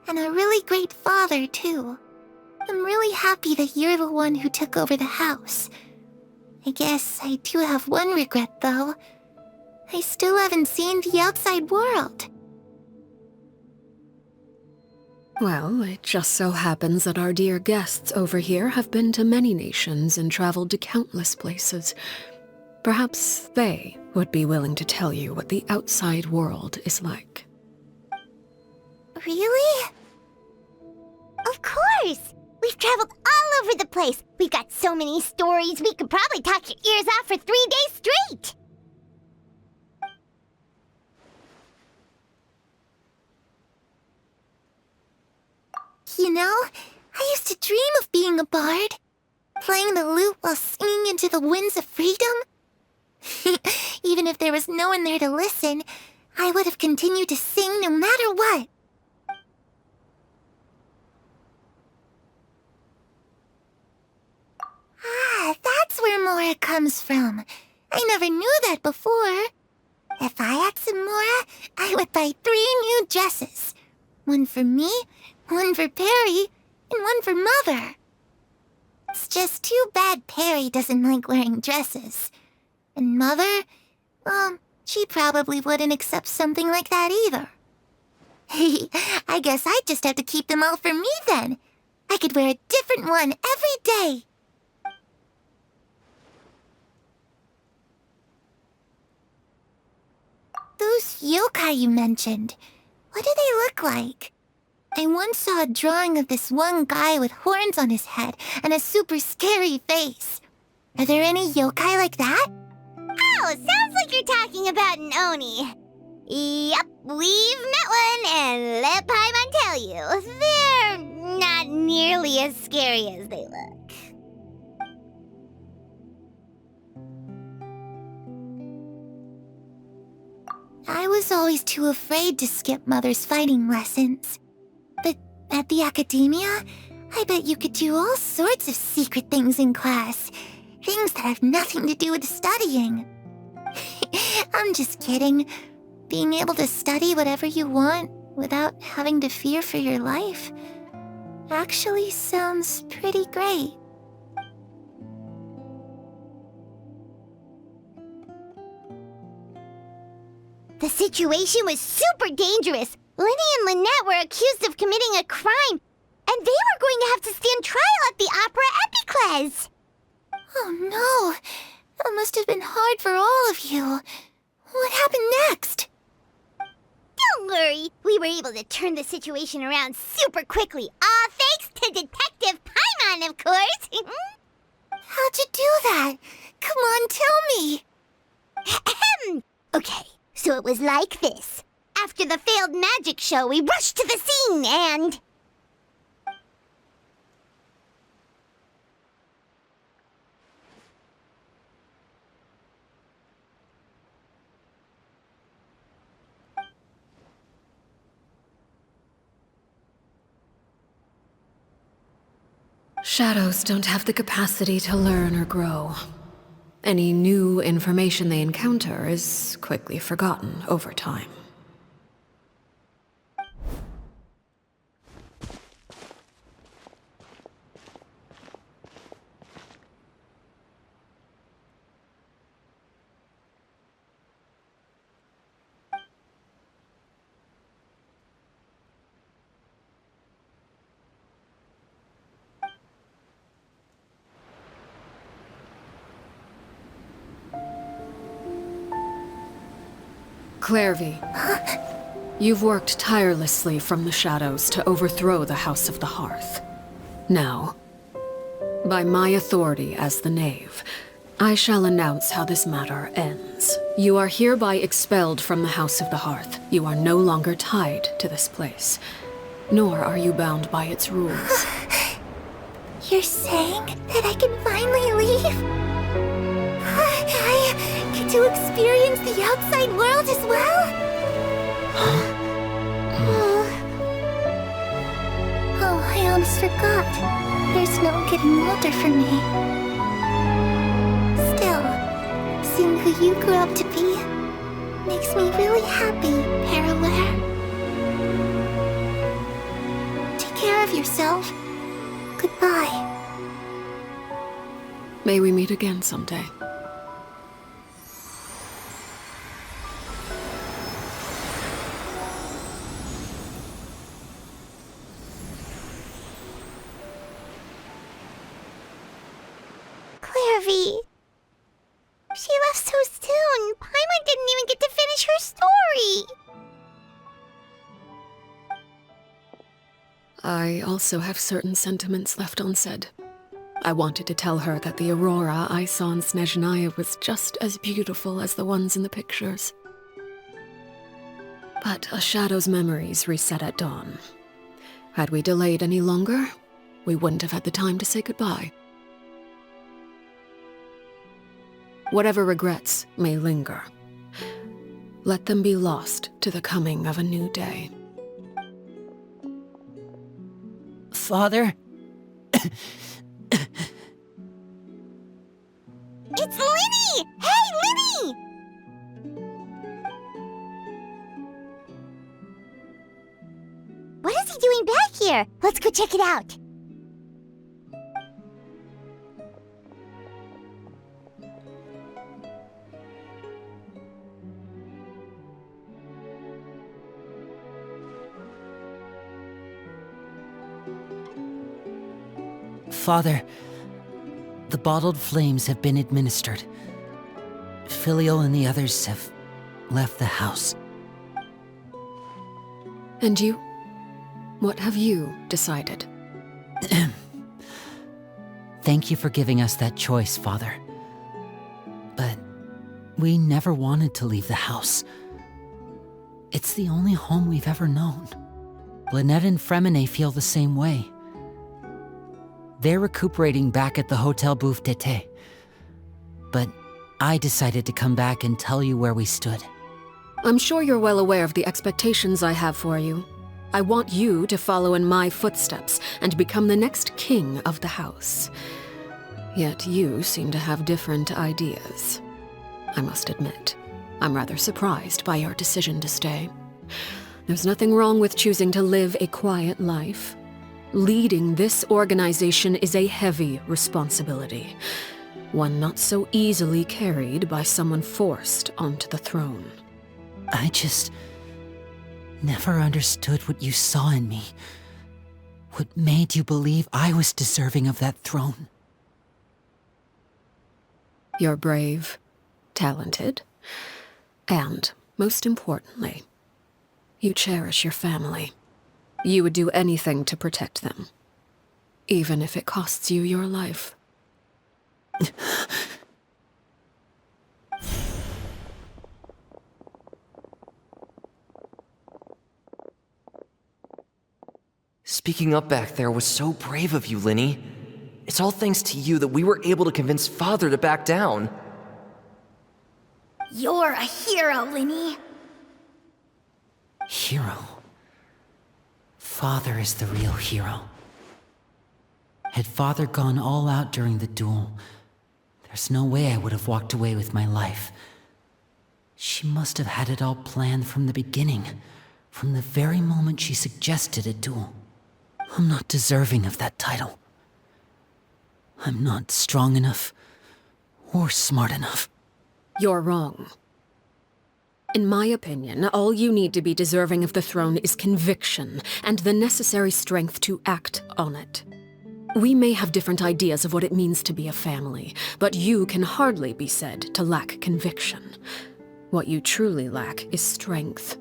and a really great father, too. I'm really happy that you're the one who took over the house. I guess I do have one regret, though. I still haven't seen the outside world.
Well, it just so happens that our dear guests over here have been to many nations and traveled to countless places. Perhaps they would be willing to tell you what the outside world is like.
Really?
Of course! We've traveled all over the place. We've got so many stories, we could probably talk your ears off for 3 days straight!
You know, I used to dream of being a bard. Playing the lute while singing into the winds of freedom. Even if there was no one there to listen, I would have continued to sing no matter what. Ah, that's where Mora comes from. I never knew that before. If I had some Mora, I would buy 3 new dresses. One for me, one for Perry, and one for Mother. It's just too bad Perry doesn't like wearing dresses. And Mother, well, she probably wouldn't accept something like that either. I guess I'd just have to keep them all for me then. I could wear a different one every day. Those yokai you mentioned, what do they look like? I once saw a drawing of this one guy with horns on his head and a super scary face. Are there any yokai like that?
Oh, sounds like you're talking about an Oni. Yep, we've met one, and let Paimon tell you, they're not nearly as scary as they look.
I was always too afraid to skip Mother's fighting lessons. But at the academia, I bet you could do all sorts of secret things in class. Things that have nothing to do with studying. I'm just kidding. Being able to study whatever you want without having to fear for your life actually sounds pretty great.
The situation was super dangerous. Lenny and Lynette were accused of committing a crime, and they were going to have to stand trial at the Opera Epicles.
Oh no, that must have been hard for all of you. What happened next?
Don't worry, we were able to turn the situation around super quickly, all thanks to Detective Paimon.
fun, of course.
How'd you do that? Come on, tell me.
Okay, so it was like this. After the failed magic show, we rushed to the scene and...
Shadows don't have the capacity to learn or grow. Any new information they encounter is quickly forgotten over time. Clairvy, you've worked tirelessly from the shadows to overthrow the House of the Hearth. Now, by my authority as the Knave, I shall announce how this matter ends. You are hereby expelled from the House of the Hearth. You are no longer tied to this place, nor are you bound by its rules.
You're saying that I can finally leave? I get to experience the outside world as well? Oh, I almost forgot. There's no getting older for me. Still, seeing who you grew up to be makes me really happy, Parallel. Take care of yourself. Goodbye.
May we meet again someday.
Clairvy. She left so soon. Paimon didn't even get to finish her story.
I also have certain sentiments left unsaid. I wanted to tell her that the aurora I saw in Snezhnaya was just as beautiful as the ones in the pictures. But a shadow's memories reset at dawn. Had we delayed any longer, we wouldn't have had the time to say goodbye. Whatever regrets may linger, let them be lost to the coming of a new day.
Father?
It's Linny! Hey, Linny! What is he doing back here? Let's go check it out.
Father, the bottled flames have been administered. Filio and the others have left the house.
And you? What have you decided?
Thank you for giving us that choice, Father. But we never wanted to leave the house. It's the only home we've ever known. Lynette and Fremine feel the same way. They're recuperating back at the Hotel Bouffe d'été. But I decided to come back and tell you where we stood.
I'm sure you're well aware of the expectations I have for you. I want you to follow in my footsteps and become the next king of the house. Yet you seem to have different ideas. I must admit, I'm rather surprised by your decision to stay. There's nothing wrong with choosing to live a quiet life. Leading this organization is a heavy responsibility, one not so easily carried by someone forced onto the throne.
I just never understood what you saw in me. What made you believe I was deserving of that throne?
You're brave, talented, and, most importantly, you cherish your family. You would do anything to protect them. even if it costs you your life.
Speaking up back there was so brave of you, Linny. It's all thanks to you that we were able to convince Father to back down.
You're a hero, Linny.
Hero? Father is the real hero. Had Father gone all out during the duel, there's no way I would have walked away with my life. She must have had it all planned from the beginning, from the very moment she suggested a duel. I'm not deserving of that title. I'm not strong enough or smart enough.
You're wrong. In my opinion, all you need to be deserving of the throne is conviction and the necessary strength to act on it. We may have different ideas of what it means to be a family, but you can hardly be said to lack conviction. What you truly lack is strength.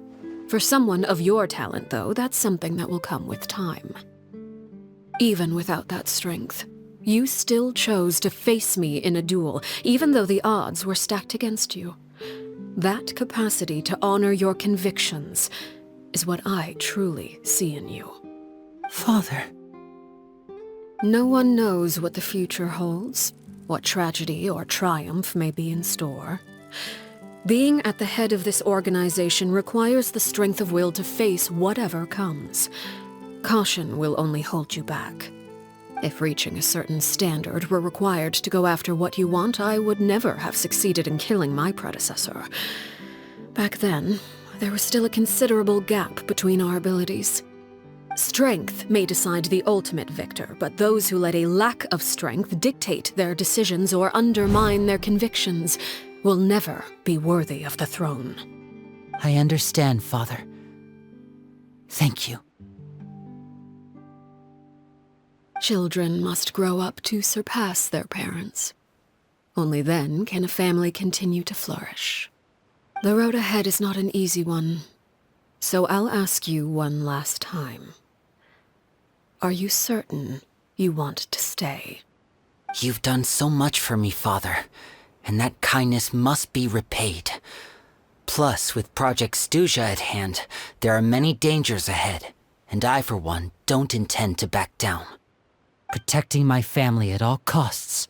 For someone of your talent, though, that's something that will come with time. Even without that strength, you still chose to face me in a duel, even though the odds were stacked against you. That capacity to honor your convictions is what I truly see in you.
Father.
No one knows what the future holds, what tragedy or triumph may be in store. Being at the head of this organization requires the strength of will to face whatever comes. Caution will only hold you back. If reaching a certain standard were required to go after what you want, I would never have succeeded in killing my predecessor. Back then, there was still a considerable gap between our abilities. Strength may decide the ultimate victor, but those who let a lack of strength dictate their decisions or undermine their convictions will never be worthy of the throne.
I understand, Father. Thank you.
Children must grow up to surpass their parents. Only then can a family continue to flourish. The road ahead is not an easy one, so I'll ask you one last time. Are you certain you want to stay?
You've done so much for me, Father, and that kindness must be repaid. Plus, with Project Stuja at hand, there are many dangers ahead, and I, for one, don't intend to back down. Protecting my family at all costs.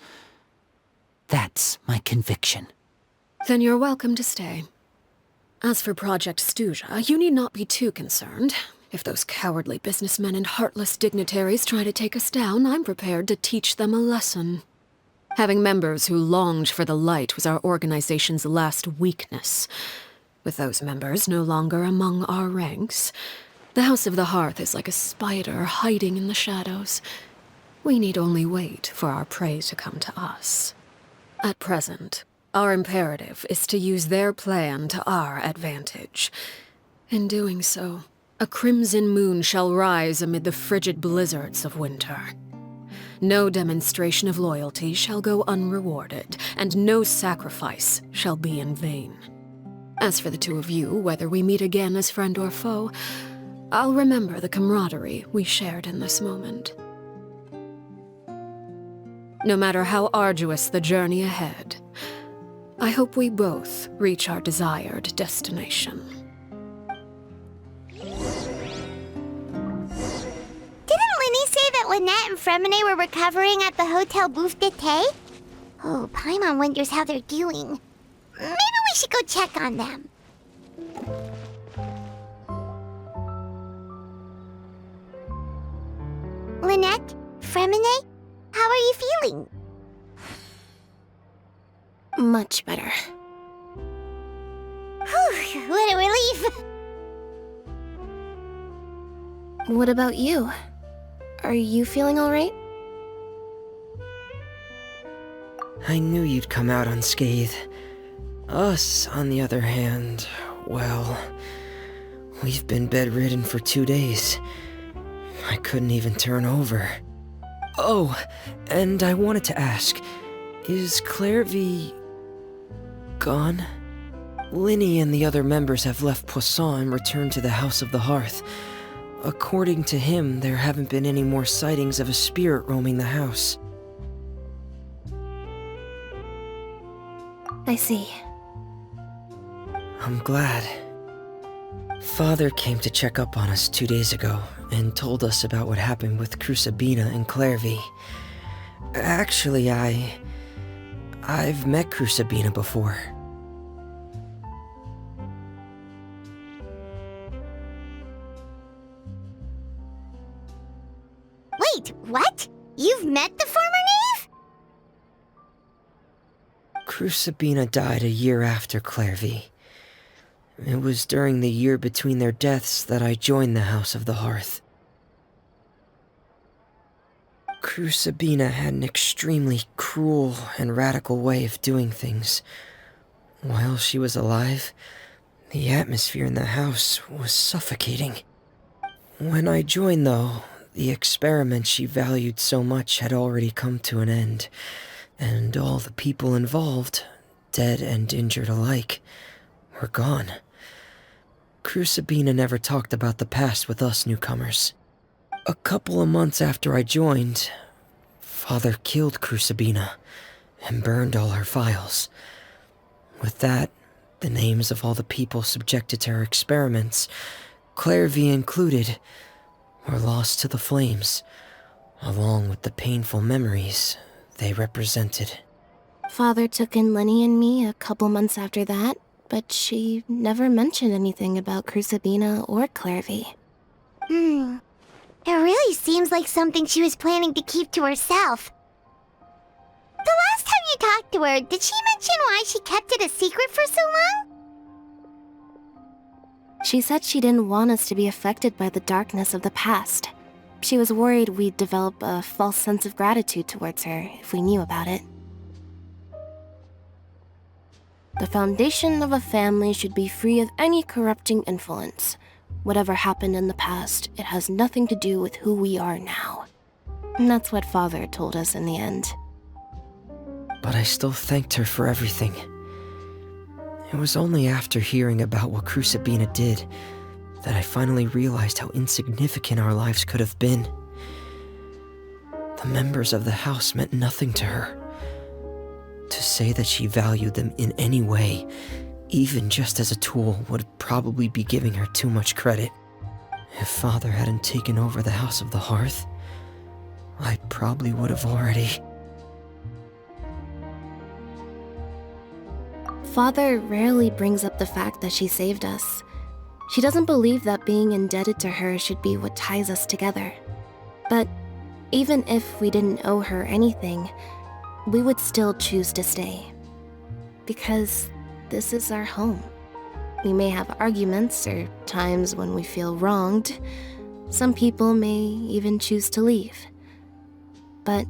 That's my conviction.
Then you're welcome to stay. As for Project Stuja, you need not be too concerned. If those cowardly businessmen and heartless dignitaries try to take us down, I'm prepared to teach them a lesson. Having members who longed for the light was our organization's last weakness. With those members no longer among our ranks, the House of the Hearth is like a spider hiding in the shadows. We need only wait for our prey to come to us. At present, our imperative is to use their plan to our advantage. In doing so, a crimson moon shall rise amid the frigid blizzards of winter. No demonstration of loyalty shall go unrewarded, and no sacrifice shall be in vain. As for the two of you, whether we meet again as friend or foe, I'll remember the camaraderie we shared in this moment. No matter how arduous the journey ahead, I hope we both reach our desired destination.
Didn't Linny say that Lynette and Fremine were recovering at the Hotel Bouffe d'été? Oh, Paimon wonders how they're doing. Maybe we should go check on them. Lynette? Fremine? How are you feeling?
Much better.
Whew, what a relief!
What about you? Are you feeling all right?
I knew you'd come out unscathed. Us, on the other hand, well, we've been bedridden for 2 days. I couldn't even turn over. Oh, and I wanted to ask, is Claire V... gone? Linny and the other members have left Poisson and returned to the House of the Hearth. According to him, there haven't been any more sightings of a spirit roaming the house.
I see.
I'm glad. Father came to check up on us 2 days ago and told us about what happened with Crusabina and Clairvy. Actually, I've met Crusabina before.
Wait, what? You've met the former knave?
Crusabina died a year after Clairvy. It was during the year between their deaths that I joined the House of the Hearth. Crusabina had an extremely cruel and radical way of doing things. While she was alive, the atmosphere in the house was suffocating. When I joined, though, the experiment she valued so much had already come to an end, and all the people involved, dead and injured alike, were gone. Crusabina never talked about the past with us newcomers. A couple of months after I joined, Father killed Crusabina and burned all her files. With that, the names of all the people subjected to her experiments, Clairvy included, were lost to the flames, along with the painful memories they represented.
Father took in Lenny and me a couple months after that, but she never mentioned anything about Crusabina or Clairvy.
It really seems like something she was planning to keep to herself. The last time you talked to her, did she mention why she kept it a secret for so long?
She said she didn't want us to be affected by the darkness of the past. She was worried we'd develop a false sense of gratitude towards her if we knew about it. The foundation of a family should be free of any corrupting influence. Whatever happened in the past, it has nothing to do with who we are now. And that's what Father told us in the end.
But I still thanked her for everything. It was only after hearing about what Crusabina did that I finally realized how insignificant our lives could have been. The members of the house meant nothing to her. To say that she valued them in any way, even just as a tool, would probably be giving her too much credit. If Father hadn't taken over the House of the Hearth, I probably would have already...
Father rarely brings up the fact that she saved us. She doesn't believe that being indebted to her should be what ties us together. But even if we didn't owe her anything, we would still choose to stay. Because this is our home. We may have arguments or times when we feel wronged. Some people may even choose to leave. But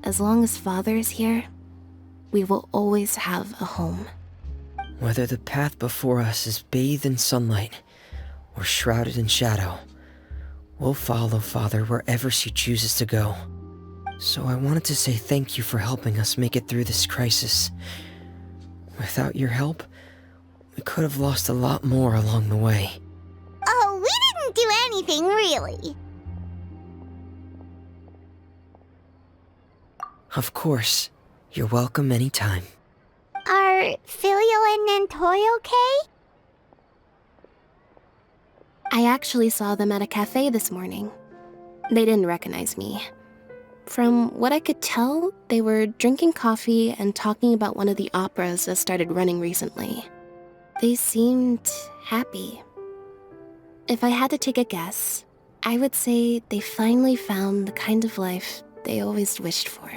as long as Father is here, we will always have a home.
Whether the path before us is bathed in sunlight or shrouded in shadow, we'll follow Father wherever she chooses to go. So I wanted to say thank you for helping us make it through this crisis. Without your help, we could have lost a lot more along the way.
Oh, we didn't do anything, really.
Of course. You're welcome anytime.
Are Filial and Nantoy okay?
I actually saw them at a cafe this morning. They didn't recognize me. From what I could tell, they were drinking coffee and talking about one of the operas that started running recently. They seemed happy. If I had to take a guess, I would say they finally found the kind of life they always wished for.